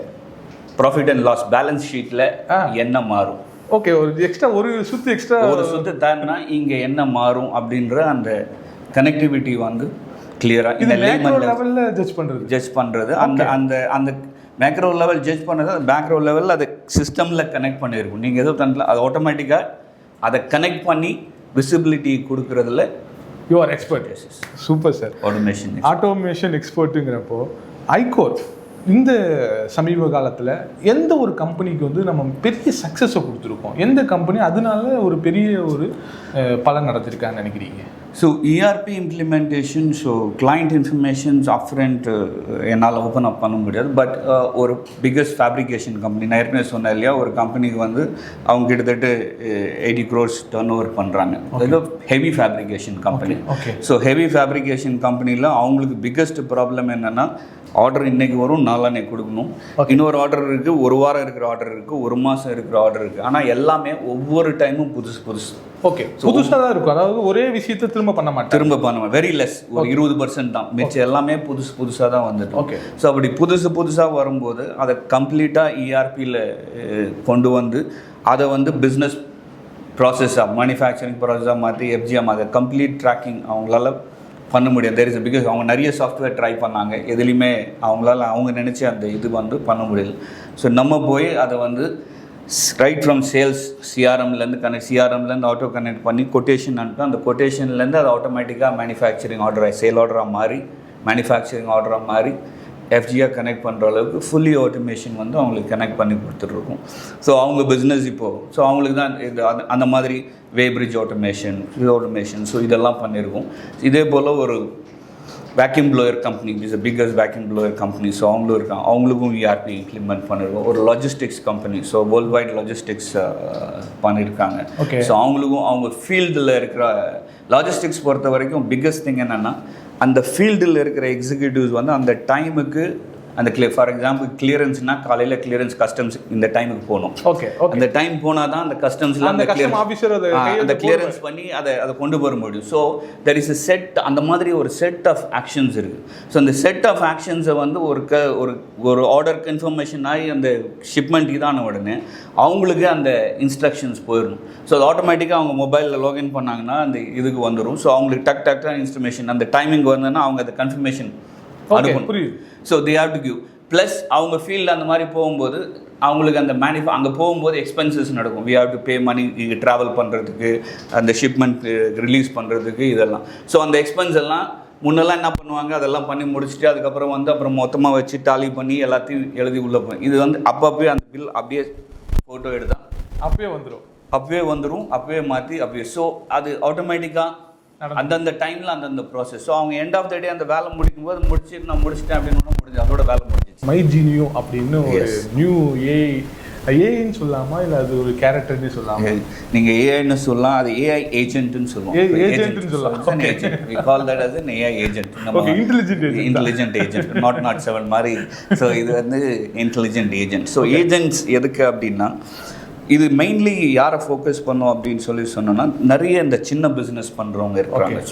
ப்ராஃபிட் அண்ட் லாஸ் பேலன்ஸ் ஷீட்டில் என்ன மாறும், ஓகே, ஒரு சுத்து தான்னா இங்கே என்ன மாறும் அப்படின்ற அந்த கனெக்டிவிட்டி வந்து கிளியராக இந்த லெவலில் ஜட்ஜ் பண்ணுறது அந்த அந்த அந்த மேக்ரோ லெவல் ஜட்ஜ் பண்ணுறது அந்த மேக்ரோ லெவலில் அதை சிஸ்டமில் கனெக்ட் பண்ணியிருக்கும். நீங்கள் எதுவும் தனில் அது ஆட்டோமேட்டிக்காக அதை கனெக்ட் பண்ணி விசிபிலிட்டி கொடுக்குறதுல you are expert. Super sir. Automation எக்ஸ்பர்ட்டுங்கிறப்போ ஐகோர் இந்த சமீப காலத்தில் எந்த ஒரு கம்பெனிக்கு வந்து நம்ம பெரிய சக்ஸஸை கொடுத்துருக்கோம், எந்த கம்பெனி அதனால ஒரு பெரிய ஒரு பலன் நடத்திருக்கான்னு நினைக்கிறீங்க? So ERP implementation, so client informations upfront என்னால் ஓப்பன் அப் பண்ண முடியாது. பட் ஒரு பிக்கஸ்ட் ஃபேப்ரிகேஷன் கம்பெனி, நான் ஏற்கனவே சொன்னேன் இல்லையா, ஒரு கம்பெனிக்கு வந்து அவங்க கிட்டத்தட்ட 80 crores டர்ன் ஓவர் பண்ணுறாங்க. அது heavy fabrication company. So heavy fabrication கம்பெனியில் அவங்களுக்கு பிக்கஸ்ட் ப்ராப்ளம் என்னென்னா ஆர்டர் இன்றைக்கி வரும், நாளான்னைக்கு கொடுக்கணும். இன்னொரு ஆர்டர் இருக்குது, ஒரு வாரம் இருக்கிற ஆர்டர் இருக்குது, ஒரு மாதம் இருக்கிற ஆர்டர் இருக்குது. ஆனால் எல்லாமே ஒவ்வொரு டைமும் புதுசு. ஓகே, புதுசாக தான் இருக்கும். அதாவது ஒரே விஷயத்தை திரும்ப பண்ண மாட்டேன், வெரி லெஸ், ஒரு 20% தான். மிச்சம் எல்லாமே புதுசாக தான் வந்துட்டு. ஓகே, ஸோ அப்படி புதுசாக வரும்போது அதை கம்ப்ளீட்டாக இஆர்பியில் கொண்டு வந்து அதை வந்து பிஸ்னஸ் ப்ராசஸாக மேனுஃபேக்சரிங் ப்ராசஸாக மாற்றி எஃப்ஜிஎம் அதை கம்ப்ளீட் ட்ராக்கிங் அவங்களால பண்ண முடியாது. தேர் இஸ் பிகாஸ் அவங்க நிறைய சாஃப்ட்வேர் ட்ரை பண்ணாங்க, எதுலேயுமே அவங்களால அவங்க நினச்சி அந்த இது வந்து பண்ண முடியல. ஸோ நம்ம போய் அதை வந்து ரைட் ஃப்ரம் சேல்ஸ் சிஆர்எம்லேருந்து ஆட்டோ கனெக்ட் பண்ணி கொட்டேஷன் அனுப்பி அந்த கொட்டேஷன்லேருந்து அது ஆட்டோமேட்டிக்காக மேனுஃபேக்சரிங் ஆர்டராக சேல் ஆர்டராக மாறி மேனுஃபேக்சரிங் ஆர்டராக மாறி எஃப்ஜியாக கனெக்ட் பண்ணுற அளவுக்கு ஃபுல்லி ஆட்டோமேஷன் வந்து அவங்களுக்கு கனெக்ட் பண்ணி கொடுத்துட்ருக்கோம். ஸோ அவங்க பிஸ்னஸ் இப்போது ஸோ அவங்களுக்கு தான் இது அந்த மாதிரி வேப்ரிட்ஜ் ஆட்டோமேஷன் ஸோ இதெல்லாம் பண்ணியிருக்கோம். இதே போல் ஒரு vacuum blower company, is a biggest vacuum blower company. So அவங்களும் இருக்காங்க, அவங்களுக்கும் இஆர்பி இம்ப்ளிமெண்ட் பண்ணியிருக்கோம். ஒரு logistics company, so world wide logistics பண்ணியிருக்காங்க. ஸோ அவங்களுக்கும் அவங்க ஃபீல்டில் இருக்கிற லாஜிஸ்டிக்ஸ் பொறுத்த வரைக்கும் பிக்கஸ்ட் திங் என்னென்னா அந்த ஃபீல்டில் இருக்கிற எக்ஸிக்யூட்டிவ்ஸ் வந்து அந்த டைமுக்கு அந்த ஃபார் எக்ஸாம்பிள் கிளியரன்ஸ்னா காலையில் கிளியரன்ஸ் கஸ்டம்ஸ் இந்த டைமுக்கு போகணும். ஓகே, அந்த டைம் போனால் தான் அந்த கஸ்டம்ஸில் அந்த கிளியரன்ஸ் பண்ணி அதை கொண்டு வர முடியும். So there is a set, அந்த மாதிரி ஒரு செட் ஆஃப் ஆக்ஷன்ஸ் இருக்குது. ஸோ அந்த செட் ஆஃப் ஆக்ஷன்ஸை வந்து ஒரு ஆர்டருக்கு இன்ஃபர்மேஷன் ஆகி அந்த ஷிப்மெண்ட் இதான உடனே அவங்களுக்கு அந்த இன்ஸ்ட்ரக்ஷன்ஸ் போயிடணும். ஸோ அது ஆட்டோமேட்டிக்காக அவங்க மொபைலில் லாகின் பண்ணாங்கன்னா அந்த இதுக்கு வந்துடும். ஸோ அவங்களுக்கு டக் இன்ஸ்டிமேஷன் அந்த டைமிங் வந்ததுன்னா அவங்க அந்த கன்ஃபர்மேஷன் புரியுது. So they have to give plus அவங்க ஃபீல்டில் அந்த மாதிரி போகும்போது அவங்களுக்கு அந்த அங்கே போகும்போது எக்ஸ்பென்சஸ் நடக்கும். வி ஹேவ் டு பே மணி இங்கே ட்ராவல் பண்ணுறதுக்கு, அந்த ஷிப்மெண்ட் ரிலீஸ் பண்ணுறதுக்கு இதெல்லாம். ஸோ அந்த எக்ஸ்பென்ஸ் எல்லாம் முன்னெல்லாம் என்ன பண்ணுவாங்க, அதெல்லாம் பண்ணி முடிச்சுட்டு அதுக்கப்புறம் வந்து அப்புறம் மொத்தமாக வச்சு டாலி பண்ணி எல்லாத்தையும் எழுதி உள்ளே போய் இது வந்து அப்பப்பே அந்த பில் அப்படியே ஃபோட்டோ எடுத்தால் அப்பவே வந்துடும், அப்பவே மாற்றி அப்படியே. ஸோ அது ஆட்டோமேட்டிக்காக அந்தந்த டைமில் அந்தந்த ப்ராசஸ். ஸோ அவங்க எண்ட் ஆஃப் த டே அந்த வேலை முடிக்கும் போது நான் முடிச்சிட்டேன் அப்படின்னு முடிஞ்சு அதோட வேலை முடிஞ்சிச்சு. மைஜீனியோ அப்படின்னு ஒரு நியூ ஏஐன்னு சொல்லலாமா, இல்லை அது ஒரு கேரக்டர்னு சொல்லலாமா? நீங்கள் ஏஐன்னு சொல்லலாம், அது ஏஐ ஏஜென்ட்னு சொல்லுவோம். ஏஜென்ட்னு சொல்லலாம். We call that as an AI agent. Intelligent agent, not 7 மாதிரி. ஸோ இது வந்து இன்டெலிஜென்ட் ஏஜென்ட். ஸோ ஏஜென்ட்ஸ் எதுக்கு அப்படின்னா இது மெயின்லி யாரை ஃபோக்கஸ் பண்ணோம் அப்படின்னு சொன்னோன்னா நிறைய இந்த சின்ன பிஸ்னஸ் பண்ணுறவங்க இருக்கிறாங்க,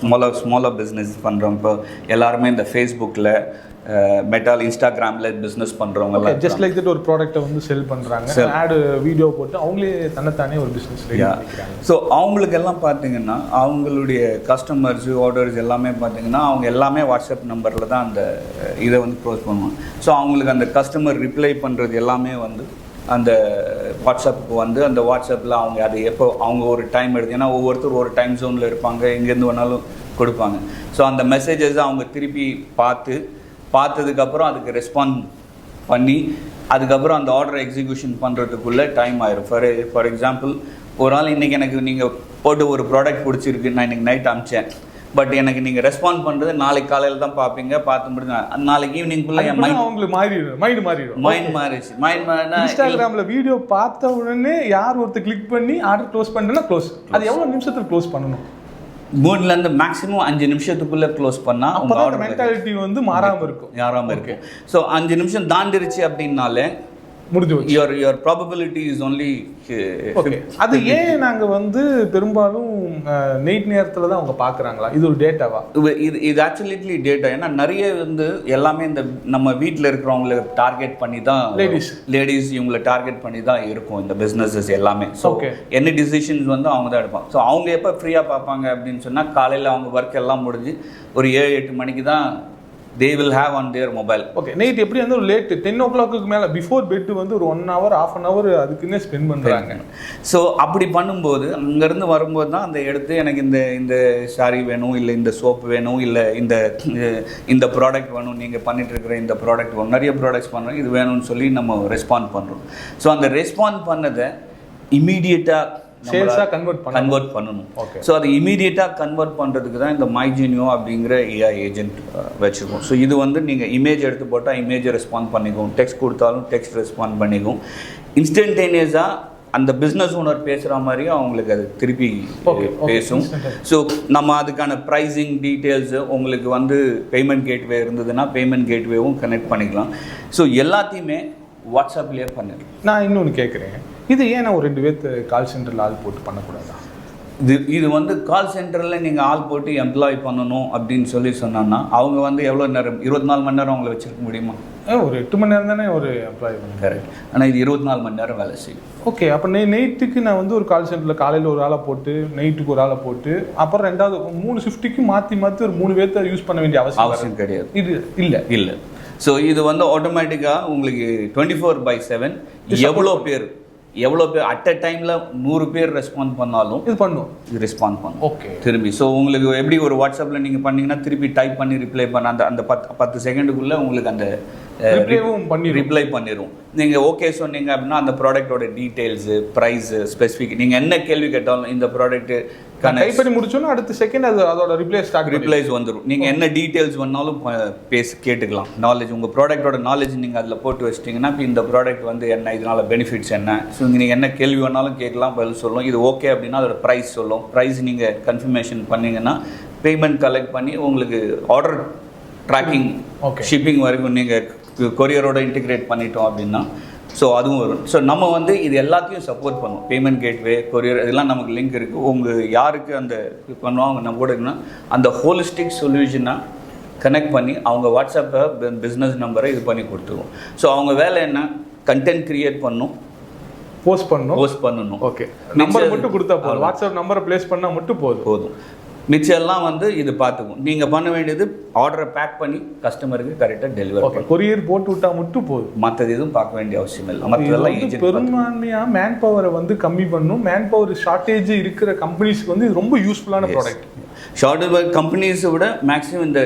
ஸ்மாலர் பிஸ்னஸ் பண்ணுறவங்க. இப்போ எல்லாருமே இந்த ஃபேஸ்புக்கில் மெட்டால் இன்ஸ்டாகிராமில் பிஸ்னஸ் பண்ணுறவங்க ஜஸ்ட் லைக் தட் ஒரு ப்ராடக்ட்டை வந்து செல் பண்ணுறாங்க, ஆடு வீடியோ போட்டு அவங்களே தன்னைத்தானே ஒரு பிஸ்னஸ். ஸோ அவங்களுக்கெல்லாம் பார்த்தீங்கன்னா அவங்களுடைய கஸ்டமர்ஸ் ஆர்டர்ஸ் எல்லாமே பார்த்தீங்கன்னா அவங்க எல்லாமே வாட்ஸ்அப் நம்பரில் தான் அந்த இதை வந்து க்ளோஸ் பண்ணுவாங்க. ஸோ அவங்களுக்கு அந்த கஸ்டமர் ரிப்ளை பண்ணுறது எல்லாமே வந்து அந்த வாட்ஸ்அப்புக்கு வந்து அந்த வாட்ஸ்அப்பில் அவங்க அது எப்போ அவங்க ஒரு டைம் எடுத்து, ஏன்னா ஒவ்வொருத்தர் ஒரு டைம் ஜோனில் இருப்பாங்க, எங்கேருந்து வேணாலும் கொடுப்பாங்க. ஸோ அந்த மெசேஜஸ் அவங்க திருப்பி பார்த்ததுக்கப்புறம் அதுக்கு ரெஸ்பாண்ட் பண்ணி அதுக்கப்புறம் அந்த ஆர்டர் எக்ஸிக்யூஷன் பண்ணுறதுக்குள்ளே டைம் ஆயிரும். ஃபார் எக்ஸாம்பிள் ஒரு நாள் இன்றைக்கி எனக்கு நீங்கள் போட்டு ஒரு ப்ராடக்ட் பிடிச்சிருக்கு, நான் இன்றைக்கி நைட் அனுப்பிச்சேன், பட் எனக்கு நீங்கள் ரெஸ்பாண்ட் பண்ணுறது நாளைக்கு காலையில் தான் பார்ப்பீங்க, பார்த்து முடிஞ்சு நாளைக்கு ஈவினிங்குள்ளே என் மைண்ட் மாறிடுச்சு. இன்ஸ்டாகிராமில் வீடியோ பார்த்த உடனே யார் ஒருத்தர் கிளிக் பண்ணி ஆர்டர் க்ளோஸ் பண்ணுறேன்னா க்ளோஸ். அது எவ்வளோ நிமிஷத்தில் க்ளோஸ் பண்ணணும்? 3லேருந்து மேக்ஸிமம் 5 நிமிஷத்துக்குள்ள க்ளோஸ் பண்ணா உங்க அப்பதான் ஆர்டர் மென்டாலிட்டி வந்து மாறாம இருக்கும். ஸோ 5 நிமிஷம் தாண்டிருச்சு அப்படின்னாலே முடிஞ்சு your probability is only okay. அது ஏன் நாங்க வந்து பெரும்பாலும் நைட் நேரத்துல தான் அவங்க பாக்குறாங்களா? இது ஒரு டேட்டாவா? இது ஆக்சுவலி டேட்டா. ஏன்னா நிறைய வந்து எல்லாமே இந்த நம்ம வீட்டில் இருக்கிறவங்களை டார்கெட் பண்ணி தான் லேடிஸ் இவங்களை டார்கெட் பண்ணி தான் இருக்கும் இந்த பிஸ்னஸஸ் எல்லாமே. ஸோ என்ன டிசிஷன்ஸ் வந்து அவங்க தான் எடுப்பாங்க. ஸோ அவங்க எப்போ ஃப்ரீயாக பார்ப்பாங்க அப்படின்னு சொன்னால் காலையில் அவங்க ஒர்க் எல்லாம் முடிஞ்சு ஒரு 7-8 மணிக்கு தான் they will have on their mobile. Okay. Night எப்படி வந்து ஒரு லேட் 10 o'clock மேலே பிஃபோர் பெட் வந்து ஒரு 1 hour half an hour அதுக்குன்னே ஸ்பெண்ட் பண்ணுறாங்க. ஸோ அப்படி பண்ணும்போது அங்கேருந்து வரும்போது தான் அந்த எடுத்து எனக்கு இந்த சாரி வேணும், இல்லை இந்த சோப் வேணும், இல்லை இந்த ப்ராடக்ட் வேணும், நீங்கள் பண்ணிட்டு இருக்கிற இந்த ப்ராடக்ட் வேணும், நிறைய ப்ராடக்ட்ஸ் பண்ணுறோம், இது வேணும்னு சொல்லி நம்ம ரெஸ்பாண்ட் பண்ணுறோம். ஸோ அந்த ரெஸ்பாண்ட் பண்ணதை இமீடியட்டாக சேல்ஸாக கன்வெர்ட் பண்ணணும். ஸோ அதை இமீடியட்டாக கன்வெர்ட் பண்ணுறதுக்கு தான் இந்த மைஜினியோ அப்படிங்கிற ஏஐ ஏஜென்ட் வச்சுருக்கோம். ஸோ இது வந்து நீங்கள் இமேஜ் எடுத்து போட்டால் இமேஜை ரெஸ்பாண்ட் பண்ணிக்கும், டெக்ஸ்ட் கொடுத்தாலும் டெக்ஸ்ட் ரெஸ்பாண்ட் பண்ணிக்கும். இன்ஸ்டன்டேனியஸாக அந்த பிஸ்னஸ் ஓனர் பேசுகிற மாதிரியும் அவங்களுக்கு அது திருப்பி பேசும். ஸோ நம்ம அதுக்கான ப்ரைஸிங் டீட்டெயில்ஸு உங்களுக்கு வந்து பேமெண்ட் கேட்வே இருந்ததுன்னா பேமெண்ட் கேட்வேவும் கனெக்ட் பண்ணிக்கலாம். ஸோ எல்லாத்தையுமே வாட்ஸ்அப்லேயே பண்ணிடலாம். நான் இன்னொன்று கேட்குறேன், இது ஏன் நான் ஒரு 2 பேர்த்து கால் சென்டரில் ஆள் போட்டு பண்ணக்கூடாதா? இது வந்து கால் சென்டரில் நீங்கள் ஆள் போட்டு எம்ப்ளாய் பண்ணணும் அப்படின்னு சொன்னோன்னா அவங்க வந்து எவ்வளோ நேரம் 24 மணி நேரம் அவங்கள வச்சுருக்க முடியுமா? ஒரு 8 மணி நேரம் தானே ஒரு எம்ப்ளாய் பண்ணுங்க. கரெக்ட். ஆனால் இது 24 மணி நேரம் வேலை செய்யும். ஓகே. அப்போ நைட்டுக்கு நான் வந்து ஒரு கால் சென்டரில் காலையில் ஒரு ஆளை போட்டு நைட்டுக்கு ஒரு ஆளை போட்டு அப்புறம் 2வது 3 ஷிஃப்ட்டுக்கு மாற்றி ஒரு 3 பேர்த்த யூஸ் பண்ண வேண்டிய அவசியம் கிடையாது. இது இல்லை. ஸோ இது வந்து ஆட்டோமேட்டிக்காக உங்களுக்கு 24/7 எவ்வளோ பேர் அட் அ டைமில் 100 பேர் ரெஸ்பாண்ட் பண்ணாலும் இது ரெஸ்பாண்ட் பண்ணும். ஓகே. திரும்பி ஸோ உங்களுக்கு எப்படி ஒரு வாட்ஸ்அப்பில் நீங்கள் பண்ணீங்கன்னா திருப்பி டைப் பண்ணி ரிப்ளை பண்ண அந்த 10 செகண்டுக்குள்ளே உங்களுக்கு அந்த ரிப்ளை பண்ணிடும். நீங்கள் ஓகே சொன்னீங்க அப்படின்னா அந்த ப்ராடக்டோட டீட்டெயில்ஸு, ப்ரைஸு, ஸ்பெசிஃபிக் நீங்கள் என்ன கேள்வி கேட்டாலும் இந்த ப்ராடக்ட்டு டைப் பண்ணி முடிச்சோன்னா அடுத்த செகண்ட் அதோட ரிப்ளைஸ் வந்துடும். நீங்கள் என்ன டீட்டெயில்ஸ் வேணாலும் கேட்டுக்கலாம். நாலேஜ் உங்கள் ப்ராடக்டோட நாலேஜ் நீங்கள் அதில் போட்டு வச்சிட்டிங்கன்னா இப்போ இந்த ப்ராடக்ட் வந்து என்ன, இதனால் பெனிஃபிட்ஸ் என்ன, ஸோ நீங்கள் என்ன கேள்வி வேணாலும் கேட்கலாம், பதில் சொல்லும். இது ஓகே அப்படின்னா அதோட ப்ரைஸ் சொல்லும். ப்ரைஸ் நீங்கள் கன்ஃபர்மேஷன் பண்ணிங்கன்னா பேமெண்ட் கலெக்ட் பண்ணி உங்களுக்கு ஆர்டர் ட்ராக்கிங், ஷிப்பிங் வரைக்கும் நீங்கள் கொரியரோட இன்டிகிரேட் பண்ணிட்டோம் அப்படின்னா ஸோ அதுவும் வரும். ஸோ நம்ம வந்து இது எல்லாத்தையும் சப்போர்ட் பண்ணுவோம். பேமெண்ட் கேட்வே, கொரியர், இதெல்லாம் நமக்கு லிங்க் இருக்குது. உங்கள் யாருக்கு அந்த பண்ணுவாங்க நம்ம கூட இருக்குன்னா அந்த ஹோலிஸ்டிக் சொல்யூஷனாக கனெக்ட் பண்ணி அவங்க வாட்ஸ்அப்பை பிஸ்னஸ் நம்பரை இது பண்ணி கொடுத்துருவோம். ஸோ அவங்க வேலை என்ன, கண்டென்ட் கிரியேட் பண்ணணும், போஸ்ட் பண்ணணும். ஓகே. நம்பர் மட்டும் கொடுத்தா போதும், வாட்ஸ்அப் நம்பரை ப்ளேஸ் பண்ணால் மட்டும் போதும். மிச்சம் எல்லாம் வந்து இது பார்த்துக்கும். நீங்கள் பண்ண வேண்டியது ஆர்டரை பேக் பண்ணி கஸ்டமருக்கு கரெக்டாக டெலிவரி பண்ணி கொரியர் போட்டு விட்டா மட்டும் போதும். மற்றது எதுவும் பார்க்க வேண்டிய அவசியம் இல்லை. மற்றதெல்லாம் பெரும்பான்மையாக மேன் பவரை வந்து கம்மி பண்ணும். மேன் பவர் ஷார்ட்டேஜ் இருக்கிற கம்பெனிஸ்க்கு வந்து இது ரொம்ப யூஸ்ஃபுல்லான ப்ராடக்ட். ஷார்ட்டேஜ் கம்பெனிஸை விட மேக்ஸிமம் இந்த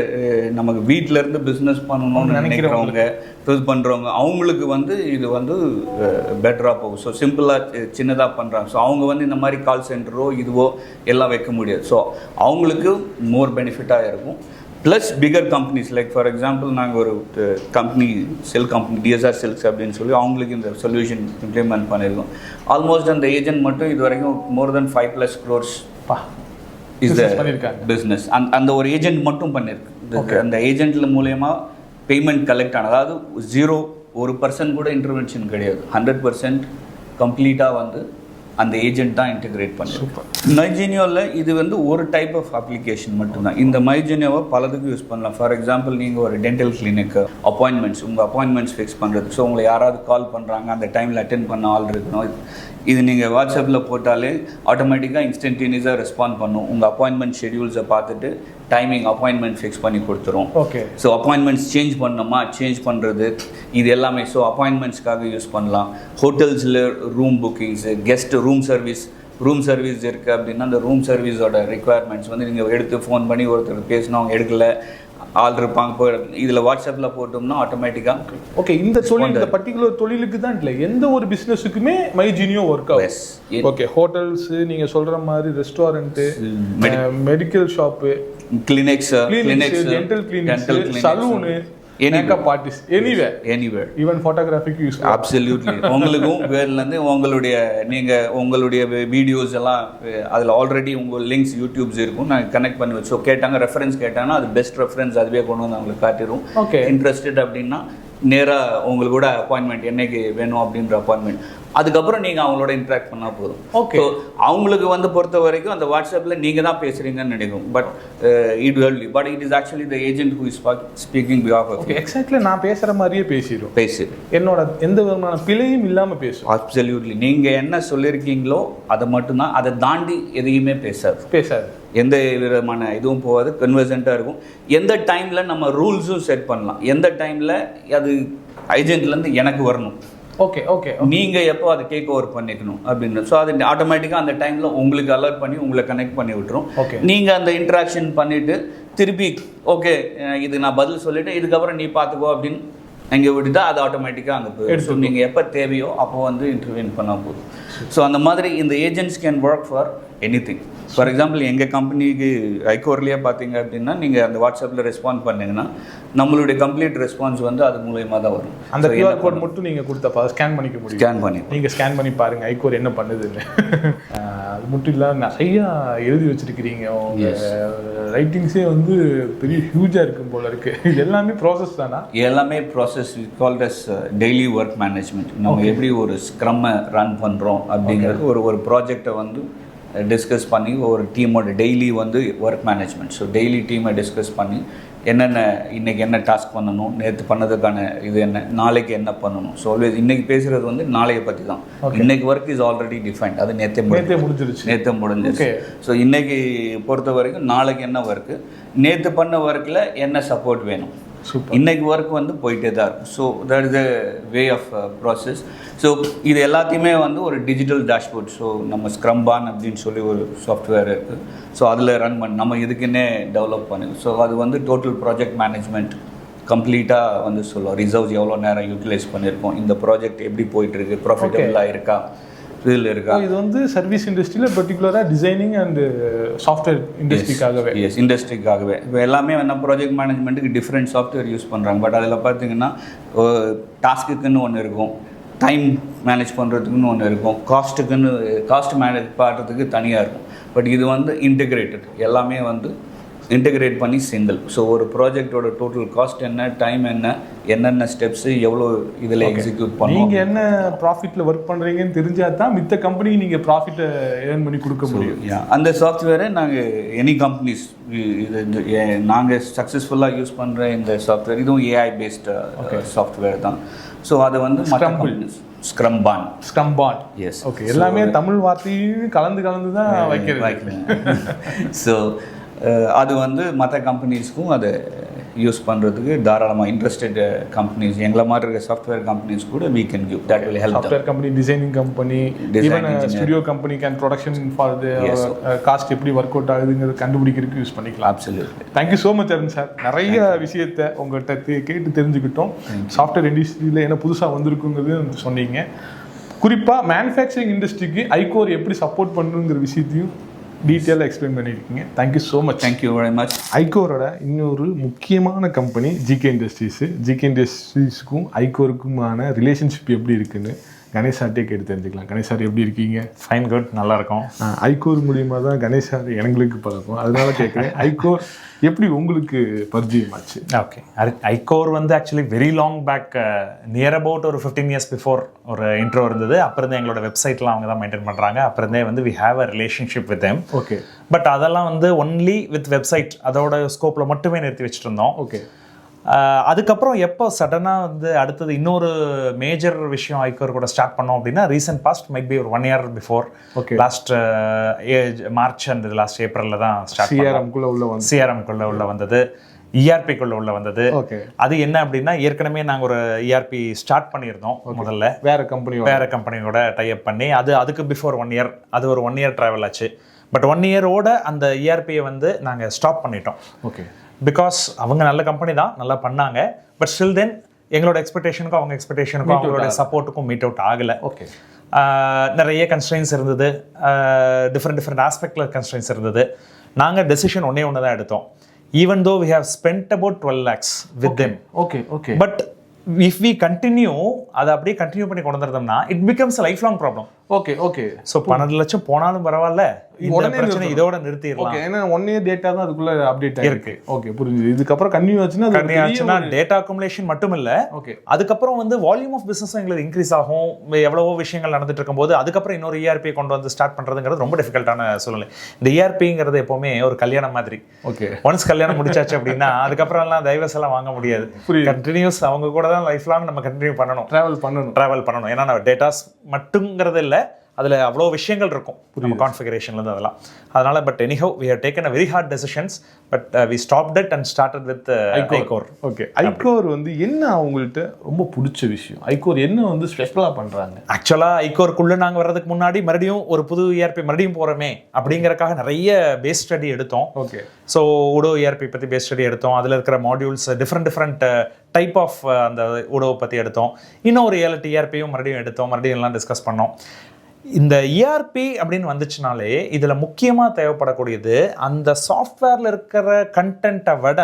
நமக்கு வீட்டில் இருந்து பிஸ்னஸ் பண்ணணும்னு நினைக்கிறவங்க, இது பண்ணுறவங்க, அவங்களுக்கு வந்து இது வந்து பெட்டராக போகும். ஸோ சிம்பிளாக சின்னதாக பண்ணுறாங்க. ஸோ அவங்க வந்து இந்த மாதிரி கால் சென்டரோ இதுவோ எல்லாம் வைக்க முடியாது. ஸோ அவங்களுக்கு மோர் பெனிஃபிட்டாக இருக்கும். Plus bigger companies like for example நாங்கள் ஒரு company cell company DSR cells அப்படின்னு சொல்லி அவங்களுக்கு இந்த சொல்யூஷன் இம்ப்ளிமெண்ட் பண்ணியிருக்கோம். ஆல்மோஸ்ட் அந்த ஏஜென்ட் மட்டும் இது வரைக்கும் more than 5+ crores is the business. அந்த ஒரு ஏஜென்ட் மட்டும் பண்ணியிருக்கு. அந்த ஏஜென்ட்ல மூலயமா பேமெண்ட் கலெக்ட் ஆன, அதாவது 1% கூட இன்டர்வென்ஷன் கிடையாது. 100% கம்ப்ளீட்டாக வந்து அந்த ஏஜென்ட் தான் இன்டிகிரேட் பண்ணிருக்கோம். மைஜெனியோவில் இது வந்து ஒரு டைப் ஆஃப் அப்ளிகேஷன் மட்டும்தான். இந்த மைஜெனியோவை பலதுக்கு யூஸ் பண்ணலாம். ஃபார் எக்ஸாம்பிள் நீங்கள் ஒரு டென்டல் கிளினிக்கு அப்பாயின்மெண்ட்ஸ், உங்கள் அப்பாயின்மெண்ட்ஸ் ஃபிக்ஸ் பண்ணுறது. ஸோ உங்களை யாராவது கால் பண்ணுறாங்க, அந்த டைமில் அட்டென்ட் பண்ண ஆள் இருக்கணும். இது நீங்கள் வாட்ஸ்அப்பில் போட்டாலே ஆட்டோமேட்டிக்காக இன்ஸ்டன்டேனியஸாக ரெஸ்பாண்ட் பண்ணும். உங்கள் அப்பாயின்மெண்ட் ஷெடியூல்ஸை பார்த்துட்டு டைமிங் அப்பாயின்மெண்ட் ஃபிக்ஸ் பண்ணி கொடுத்துரும். ஓகே. ஸோ அப்பாயின்மெண்ட்ஸ் சேஞ்ச் பண்ணணுமா, சேஞ்ச் பண்ணுறது, இது எல்லாமே ஸோ அப்பாயின்மெண்ட்ஸ்க்காக யூஸ் பண்ணலாம். ஹோட்டல்ஸில் room bookings, guest room service இருக்குது அப்படின்னா அந்த ரூம் சர்வீஸோட ரெக்குவயர்மெண்ட்ஸ் வந்து நீங்கள் எடுத்து ஃபோன் பண்ணி ஒருத்தர் பேசினா அவங்க எடுக்கலை, ஆள் இருப்பாங்க, போய் இதில் வாட்ஸ்அப்பில் போட்டோம்னா ஆட்டோமேட்டிக்காக. ஓகே. இந்த தொழில், இந்த பர்டிகுலர் தொழிலுக்கு தான் இல்லை, எந்த ஒரு பிஸ்னஸுக்குமே மைஜெனியோ ஒர்க் ஆகும். ஓகே. ஹோட்டல்ஸு, நீங்கள் சொல்கிற மாதிரி restaurant, medical shop, clinics, dental clinics, salon, makeup artist anywhere even ஃபோட்டோகிராஃபிக்கு யூஸ் அப்சல்யூட்லி உங்களுக்கும் வேர்லேருந்து உங்களுடைய வீடியோஸ் எல்லாம் அதில் ஆல்ரெடி உங்கள் லிங்க்ஸ் யூடியூப்ஸ் இருக்கும். நாங்கள் கனெக்ட் பண்ணி வச்சோம். கேட்டாங்க ரெஃபரன்ஸ் கேட்டாங்கன்னா அது பெஸ்ட் ரெஃபரன்ஸ் அதுவே கொண்டு வந்து அவங்களுக்கு காட்டிடும். ஓகே, இன்ட்ரெஸ்டட் அப்படின்னா நேராக உங்களுக்கு கூட அப்பாயின்மெண்ட் என்னைக்கு வேணும் அப்படின்ற அப்பாயின்மெண்ட். அதுக்கப்புறம் நீங்கள் அவங்களோட இன்ட்ராக்ட் பண்ணால் போதும். ஓகே, அவங்களுக்கு வந்து பொறுத்த வரைக்கும் அந்த வாட்ஸ்அப்பில் நீங்கள் தான் பேசுகிறீங்கன்னு நினைக்கும். But it is actually the agent who is speaking behalf of. Exactly நான் பேசுகிற மாதிரியே பேசிடு என்னோட எந்த விதமான பிழையும் இல்லாமல் பேசும். அப்சல்யூட்லி நீங்கள் என்ன சொல்லியிருக்கீங்களோ அதை மட்டும்தான், அதை தாண்டி எதையுமே பேசாது. எந்த விதமான இதுவும் போகாது, கன்வர்சென்ட்டாக இருக்கும். எந்த டைமில் நம்ம ரூல்ஸும் செட் பண்ணலாம். எந்த டைமில் அது ஏஜென்ட்லேருந்து எனக்கு வரணும், ஓகே ஓகே, நீங்கள் எப்போ அதை டேக் ஓவர் பண்ணிக்கணும் அப்படின்னு. ஸோ அது ஆட்டோமேட்டிக்காக அந்த டைமில் உங்களுக்கு அலர்ட் பண்ணி உங்களை கனெக்ட் பண்ணி விட்டுரும். ஓகே, நீங்கள் அந்த இன்ட்ராக்ஷன் பண்ணிவிட்டு திருப்பி ஓகே இது நான் பதில் சொல்லிவிட்டு இதுக்கப்புறம் நீ பார்த்துக்கோ அப்படின்னு அங்கே விட்டுட்டா அது ஆட்டோமேட்டிக்காக அங்கே போயிடும். ஸோ நீங்கள் எப்போ தேவையோ அப்போ வந்து இன்டர்வியூன் பண்ணால் போதும். ஸோ அந்த மாதிரி இந்த agents can work for anything. For example எங்கள் கம்பெனிக்கு ஐகோர்லேயே பார்த்தீங்க அப்படின்னா நீங்கள் அந்த வாட்ஸ்அப்பில் ரெஸ்பாண்ட் பண்ணிங்கன்னா நம்மளுடைய கம்ப்ளீட் ரெஸ்பான்ஸ் வந்து அது மூலயமா தான் வரும். அந்த கியூஆர் கோட் மட்டும் நீங்கள் கொடுத்தப்ப ஸ்கேன் பண்ணிக்க முடியும். ஸ்கேன் பண்ணி நீங்கள் ஸ்கேன் பண்ணி பாருங்கள் ஐகோர் என்ன பண்ணுதுன்னு. அது மட்டும் இல்லாமல் நிறையா எழுதி வச்சுருக்கிறீங்க. உங்கள் ரைட்டிங்ஸே வந்து பெரிய ஹியூஜாக இருக்கும் போல இருக்குது. இது எல்லாமே ப்ராசஸ் தானா? எல்லாமே process called as daily work management. நம்ம எப்படி ஒரு ஸ்க்ரம்மை ரன் பண்ணுறோம் அப்படிங்கிறது ஒரு ப்ராஜெக்டை வந்து டிஸ்கஸ் பண்ணி ஒரு டீமோட டெய்லி வந்து ஒர்க் மேனேஜ்மெண்ட். ஸோ டெய்லி டீமை டிஸ்கஸ் பண்ணி என்னென்ன இன்றைக்கி என்ன டாஸ்க் பண்ணணும், நேற்று பண்ணதுக்கான இது என்ன, நாளைக்கு என்ன பண்ணணும். ஸோ ஆல்வேஸ் இன்றைக்கி பேசுகிறது வந்து நாளையை பற்றி தான். இன்றைக்கி ஒர்க் இஸ் ஆல்ரெடி டிஃபைன்ட், அது நேற்றே முடிஞ்சிருச்சு. ஸோ இன்றைக்கி பொறுத்த வரைக்கும் நாளைக்கு என்ன ஒர்க்கு, நேற்று பண்ண ஒர்க்கில் என்ன சப்போர்ட் வேணும், இன்னைக்கு ஒர்க் வந்து போயிட்டே தான் இருக்கும். So that is the way of process. So இது எல்லாத்தையுமே வந்து ஒரு டிஜிட்டல் டேஷ்போர்ட். ஸோ நம்ம ஸ்க்ரம்பான் அப்படின்னு சொல்லி ஒரு சாஃப்ட்வேர் இருக்குது. ஸோ அதில் ரன் நம்ம இதுக்குன்னே டெவலப் பண்ணுது. ஸோ அது வந்து டோட்டல் ப்ராஜெக்ட் மேனேஜ்மெண்ட் கம்ப்ளீட்டாக வந்து சொல்லுவோம். ரிசர்வ்ஸ் எவ்வளோ நேரம் யூட்டிலைஸ் பண்ணியிருக்கோம், இந்த ப்ராஜெக்ட் எப்படி போயிட்டுருக்கு, ப்ராஃபிட்டபுளாக இருக்கா, இதில் இருக்கா. இது வந்து சர்வீஸ் இண்டஸ்ட்ரியில் பர்டிகுலராக டிசைனிங் அண்ட் சாஃப்ட்வேர் இண்டஸ்ட்ரிக்காகவே. எஸ், இண்டஸ்ட்ரிக்காகவே. இப்போ எல்லாமே நம்ம ப்ராஜெக்ட் மேனேஜ்மெண்ட்டுக்கு டிஃப்ரெண்ட் சாஃப்ட்வேர் யூஸ் பண்ணுறாங்க. பட் அதில் பார்த்தீங்கன்னா டாஸ்க்குன்னு ஒன்று இருக்கும், டைம் மேனேஜ் பண்ணுறதுக்குன்னு ஒன்று இருக்கும், காஸ்ட் மேனேஜ் பண்ணுறதுக்கு தனியாக இருக்கும். பட் இது வந்து இன்டெகிரேட்டட், எல்லாமே வந்து இன்டெகிரேட் பண்ணி சிங்கிள். ஸோ ஒரு ப்ராஜெக்டோட டோட்டல் காஸ்ட் என்ன, டைம் என்ன, என்னென்ன ஸ்டெப்ஸு, எவ்வளோ இதில் எக்ஸிக்யூட் பண்ணுவோம். நீங்கள் என்ன ப்ராஃபிட்டில் ஒர்க் பண்ணுறீங்கன்னு தெரிஞ்சால் தான் மித்த கம்பெனிக்கு நீங்கள் ப்ராஃபிட்டை ஏர்ன் பண்ணி கொடுக்க முடியும். அந்த சாஃப்ட்வேரை நாங்கள் எனி கம்பெனிஸ் இது நாங்கள் சக்ஸஸ்ஃபுல்லாக யூஸ் பண்ணுற இந்த சாஃப்ட்வேர் இதுவும் ஏஐ பேஸ்டு சாஃப்ட்வேர் தான். ஸோ அதை வந்து ஸ்க்ரம்பான் எஸ். ஓகே, எல்லாமே தமிழ் வார்த்தையும் கலந்து தான் வைக்கிறேன். ஸோ அது வந்து மற்ற கம்பெனிஸ்க்கும் அதை யூஸ் பண்ணுறதுக்கு தாராளமாக இன்ட்ரெஸ்டட் கம்பெனிஸ், எங்களை மாதிரி இருக்க சாஃப்ட்வேர் கம்பெனிஸ் கூட we can give that will help. Software company, designing company, even studio company can production for the cost எப்படி ஒர்க் அவுட் ஆகுதுங்கிறது கண்டுபிடிக்கிறதுக்கு யூஸ் பண்ணிக்கலாம். Absolutely. Thank you so much Arun sir. நிறைய விஷயத்தை உங்கள்கிட்ட கேட்டு தெரிஞ்சுக்கிட்டோம். சாஃப்ட்வேர் இண்டஸ்ட்ரியில் என்ன புதுசாக வந்திருக்குங்கிறது சொன்னீங்க. குறிப்பாக மேனுஃபேக்சரிங் இண்டஸ்ட்ரிக்கு ஐகோர் எப்படி சப்போர்ட் பண்ணுங்கிற விஷயத்தையும் டீட்டெயிலாக எக்ஸ்பிளைன் பண்ணியிருக்கீங்க. Thank you so much. Thank you very much. ஐகோரோட இன்னொரு முக்கியமான கம்பெனி ஜிகே இண்டஸ்ட்ரீஸு. ஜிகே இண்டஸ்ட்ரீஸுக்கும் ஐகோருக்குமான ரிலேஷன்ஷிப் எப்படி இருக்குன்னு கணேஷ் சார்ட்டே கேட்டு தெரிஞ்சுக்கலாம். கணேஷ் சார் எப்படி இருக்கீங்க? ஃபைன், குட், நல்லா இருக்கும். ஐகோர் மூலியமாக தான் கணேஷ் சார் எங்களுக்கு பழக்கம், அதனால கேட்குறேன். ஐகோர் எப்படி உங்களுக்கு பரிச்சயமாச்சு? ஓகே, ஐகோர் வந்து actually very long back, near about ஒரு 15 years பிஃபோர் ஒரு இன்ட்ரோ இருந்தது. அப்புறம் தான் எங்களோட வெப்சைட்லாம் அவங்க தான் மெயின்டைன் பண்ணுறாங்க. அப்புறம் தான் வந்து we have a relationship with them. Okay, but அதெல்லாம் வந்து ஒன்லி வித் வெப்சைட் அதோட ஸ்கோப்பில் மட்டுமே நிறுத்தி வச்சுட்டு இருந்தோம். ஓகே, அதுக்கப்புறம் எப்போ சடனாக வந்து அடுத்தது இன்னொரு மேஜர் விஷயம் ஐகோர் கூட ஸ்டார்ட் பண்ணோம் அப்படின்னா ரீசெண்ட் பாஸ்ட் மைட் பி ஒரு 1 year before. Okay, last March and last ஏப்ரலில் தான் ஸ்டார்ட் சிஆர்எம்குள்ளே உள்ள வந்தது, இஆர்பிக்குள்ளே உள்ள வந்தது. ஓகே, அது என்ன அப்படின்னா ஏற்கனவே நாங்கள் ஒரு இஆர்பி ஸ்டார்ட் பண்ணியிருந்தோம். முதல்ல வேற கம்பெனியோட டைப் பண்ணி அதுக்கு பிஃபோர் 1 year, அது ஒரு 1 year ட்ராவல் ஆச்சு. பட் 1 year-ஓட அந்த இஆர்பியை வந்து நாங்கள் ஸ்டாப் பண்ணிட்டோம். ஓகே, பிகாஸ் அவங்க நல்ல கம்பெனி தான், நல்லா பண்ணாங்க. பட் ஸ்டில் தென் எங்களோட எக்ஸ்பெக்டேஷனுக்கும் அவங்க எக்ஸ்பெக்டேஷனுக்கும் அவங்களோட சப்போர்ட்டுக்கும் மீட் அவுட் ஆகலை. ஓகே, நிறைய கன்ஸ்ட்ரெயின்ஸ் இருந்தது, டிஃப்ரெண்ட் ஆஸ்பெக்டில் கன்ஸ்ட்ரெயின்ஸ் இருந்தது. நாங்கள் டெசிஷன் ஒன்று தான் எடுத்தோம். even though we have spent about 12 lakhs with them. Okay But if we continue, அதை அப்படியே கண்டினியூ பண்ணி கொண்டு வந்தோம்னா it becomes a lifelong problem. Okay so 12 லட்சம் போனாலும் பரவாயில்ல, இந்த பிரச்சனை இதோட நிறுத்திடலாம். ஓகே, ஏன்னா 1 year டேட்டா தான் அதுக்குள்ள அப்டேட் இருக்கு. ஓகே, புரிஞ்சுது. இதுக்கப்புறம் கன்டினியூ ஆச்சுன்னா டேட்டா அக்குமுலேஷன் மட்டும் இல்ல, ஓகே, அதுக்கப்புறம் வந்து வால்யூம் ஆஃப் பிசினஸ் எங்களுக்கு இன்க்ரீஸ் ஆகும். எவ்வளவோ விஷயங்கள் நடந்துட்டு இருக்கும்போது அதுக்கப்புறம் இன்னொரு ERP கொண்டு வந்து ஸ்டார்ட் பண்றதுங்கிறது ரொம்ப டிஃபிகல்ட்டான சூழ்நிலை. இந்த ERPங்கிறது எப்பவுமே ஒரு கல்யாணம் மாதிரி. ஓகே, ஒன்ஸ் கல்யாணம் முடிச்சாச்சு அப்படின்னா அதுக்கப்புறம் எல்லாம் டைவர்ஸ் எல்லாம் வாங்க முடியாது. கண்டினியூஸ் அவங்க கூட தான் லைஃப் லாங் நம்ம கண்டினியூ பண்ணணும், டிராவல் பண்ணணும். ஏன்னா நம்ம டேட்டாஸ் மட்டுங்கிறது இல்லை, அதில் அவ்வளோ விஷயங்கள் இருக்கும் நம்ம கான்ஃபிகரேஷன்லேருந்து அதெல்லாம். அதனால but anyhow we have taken a very hard decisions, but we stopped it and started with iCore. Okay, iCore வந்து என்ன அவங்கள்ட்ட ரொம்ப பிடிச்ச விஷயம்? ஐகோர் என்ன வந்து ஸ்பெஷலாக பண்ணுறாங்க? ஆக்சுவலாக ஐகோருக்குள்ளே நாங்கள் வர்றதுக்கு முன்னாடி மறுபடியும் ஒரு புது ERP மறுபடியும் போகிறோமே அப்படிங்கிறக்காக நிறைய பேஸ் ஸ்டடி எடுத்தோம். ஓகே, ஸோ உடோ ERP பற்றி பேஸ் ஸ்டடி எடுத்தோம். அதில் இருக்கிற மாடியூல்ஸ் டிஃப்ரெண்ட் டைப் ஆஃப் அந்த உடோவை பற்றி எடுத்தோம். இன்னும் ஒரு 7 ERPயும் மறுபடியும் எடுத்தோம், மறுபடியும் எல்லாம் டிஸ்கஸ் பண்ணோம். இந்த ERP அப்படின்னு வந்துச்சுனாலே இதில் முக்கியமாக தேவைப்படக்கூடியது அந்த சாஃப்ட்வேரில் இருக்கிற கண்டென்ட்டை விட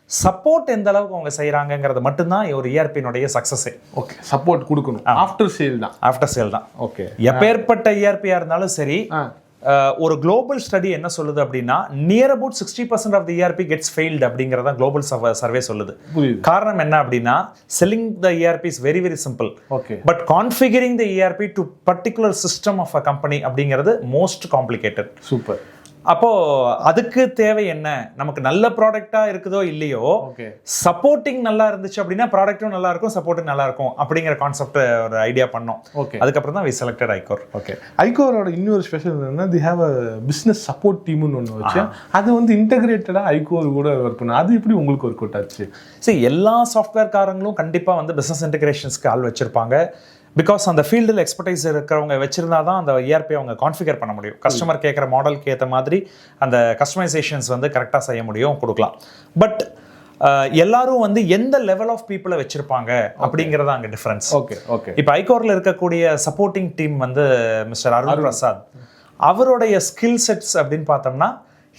சப்போர்ட் எந்த அளவுக்கு அவங்க செய்கிறாங்கங்கிறது மட்டும்தான் ஒரு ERP-னுடைய சக்ஸஸே. ஓகே, சப்போர்ட் கொடுக்கணும். ஆஃப்டர் சேல் தான். ஓகே, எப்பேற்பட்ட ERP-யா இருந்தாலும் சரி, ஒரு குளோபல் ஸ்டடி என்ன சொல்லுது அப்படின்னா near about 60% of the ERP gets failed அப்படிங்கிறதா குளோபல் சர்வே சொல்லுது. காரணம் என்ன அப்படின்னா selling the ERP is very very simple, but configuring the ERP to particular system of a company அப்படிங்கிறது மோஸ்ட் காம்ப்ளிகேட்டட். சூப்பர். அப்போ அதுக்கு தேவை என்ன? நமக்கு நல்ல ப்ராடக்டா இருக்குதோ இல்லையோ, சப்போர்ட்டிங் நல்லா இருந்துச்சு அப்படின்னா ப்ராடக்ட்டும் நல்லா இருக்கும், சப்போர்ட்டிங் நல்லா இருக்கும் அப்படிங்கிற கான்செப்ட் ஒரு ஐடியா பண்ணோம். ஓகே, அதுக்கப்புறம் தான் வி செலக்டட் ஐகோர். ஓகே, ஐகோரோட இன்னொரு ஸ்பெஷல் என்னன்னா தி ஹேவ் அ பிசினஸ் சப்போர்ட் டீம்னு ஒன்று வச்சு அது வந்து இன்டகிரேட்டடா ஐகோர் கூட ஒர்க் பண்ணு. அது எப்படி உங்களுக்கு ஒர்க் அவுட் ஆச்சு? சரி, எல்லா சாஃப்ட்வேர் காரங்களும் கண்டிப்பா வந்து பிசினஸ் இன்டகிரேஷன்ஸ்க்கு ஆள் வச்சிருப்பாங்க. பிகாஸ் அந்த ஃபீல்டில் எக்ஸ்பர்டைஸ் இருக்கிறவங்க வச்சிருந்தா தான் அந்த ERP அவங்க கான்ஃபிகர் பண்ண முடியும். கஸ்டமர் கேட்குற மாடலுக்கு ஏற்ற மாதிரி அந்த கஸ்டமைசேஷன்ஸ் வந்து கரெக்டாக செய்ய முடியும், கொடுக்கலாம். பட் எல்லாரும் வந்து எந்த லெவல் ஆஃப் பீப்புளை வச்சிருப்பாங்க அப்படிங்கிறதா அங்கே டிஃபரன்ஸ். ஓகே, இப்போ ஐகோரில் இருக்கக்கூடிய சப்போர்ட்டிங் டீம் வந்து மிஸ்டர் அருள் பிரசாத், அவருடைய ஸ்கில் செட்ஸ் அப்படின்னு பார்த்தோம்னா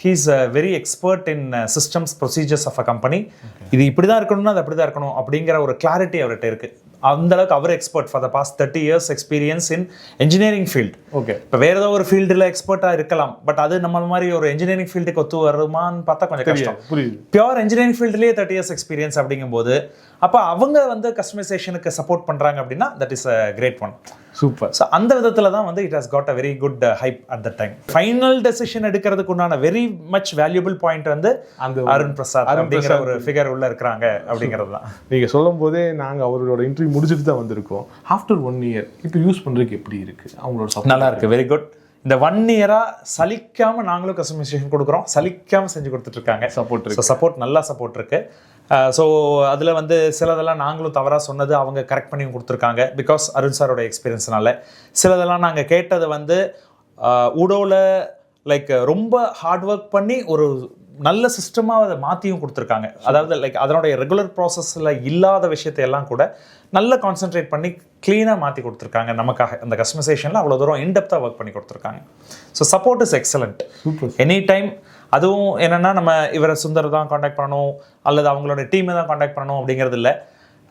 he's very expert in systems procedures of a company. இது இப்படி தான் இருக்கணும்னா அது அப்படி தான் இருக்கணும் அப்படிங்கிற ஒரு கிளாரிட்டி அவர்கிட்ட இருக்குது. அந்த அளவுக்கு அவர் expert for the past 30 years experience in engineering field. Okay, இப்போ வேற ஏதோ ஒரு ஃபீல்டில் எக்ஸ்பர்ட்டாக இருக்கலாம், பட் அது நம்ம மாதிரி ஒரு என்ஜினியரிங் ஃபீல்டுக்கு ஒத்து வருமான்னு பார்த்தா கொஞ்சம் கஷ்டம். புரியுது. பியூர் என்ஜினியரிங் ஃபீல்டுலேயே 30 years எக்ஸ்பீரியன்ஸ் அப்படிங்கும்போது அப்போ அவங்க வந்து கஸ்டமைசேஷனுக்கு சப்போர்ட் பண்ணுறாங்க அப்படின்னா that is a grade one. Super. So அந்த விதத்தில் தான் வந்து it has got a very good hype at the time. Final decision எடுக்கிறதுக்கு உண்டான வெரி மச் வேல்யூபிள் பாயிண்ட் வந்து அந்த அருண் பிரசாத் அப்படிங்கிற ஒரு ஃபிகர் உள்ள இருக்கிறாங்க அப்படிங்கிறது தான். நீங்கள் சொல்லும் போதே நாங்கள் அவரோட இன்டர்வியூ முடிச்சுட்டு தான் வந்திருக்கோம். ஆஃப்டர் 1 year இப்போ யூஸ் பண்ணுறதுக்கு எப்படி இருக்கு? அவங்களோட நல்லா இருக்கு, வெரி குட். இந்த 1 year சலிக்காம நாங்களும் கஸ்டமைசேஷன் கொடுக்குறோம், சலிக்காம செஞ்சு கொடுத்துட்டு இருக்காங்க. சப்போர்ட் நல்லா சப்போர்ட் இருக்கு. ஸோ அதில் வந்து சிலதெல்லாம் நாங்களும் தவறாக சொன்னது அவங்க கரெக்ட் பண்ணி கொடுத்துருக்காங்க. பிகாஸ் அருண் சாரோட எக்ஸ்பீரியன்ஸ்னால சிலதெல்லாம் நாங்கள் கேட்டது வந்து உடோவில் லைக் ரொம்ப ஹார்ட் ஒர்க் பண்ணி ஒரு நல்ல சிஸ்டமாக அதை மாற்றியும் கொடுத்துருக்காங்க. அதாவது லைக் அதனுடைய ரெகுலர் ப்ராசஸில் இல்லாத விஷயத்தை எல்லாம் கூட நல்லா கான்சென்ட்ரேட் பண்ணி க்ளீனாக மாற்றி கொடுத்துருக்காங்க நமக்காக. அந்த கஸ்டமைசேஷனில் அவ்வளோ தூரம் இன்டெப்த்தாக ஒர்க் பண்ணி கொடுத்துருக்காங்க. So support is excellent any time. அதுவும் என்னென்னா நம்ம இவரை சுந்தர் தான் காண்டாக்ட் பண்ணணும் அல்லது அவங்களோட டீமை தான் காண்டாக்ட் பண்ணணும் அப்படிங்கிறது இல்லை.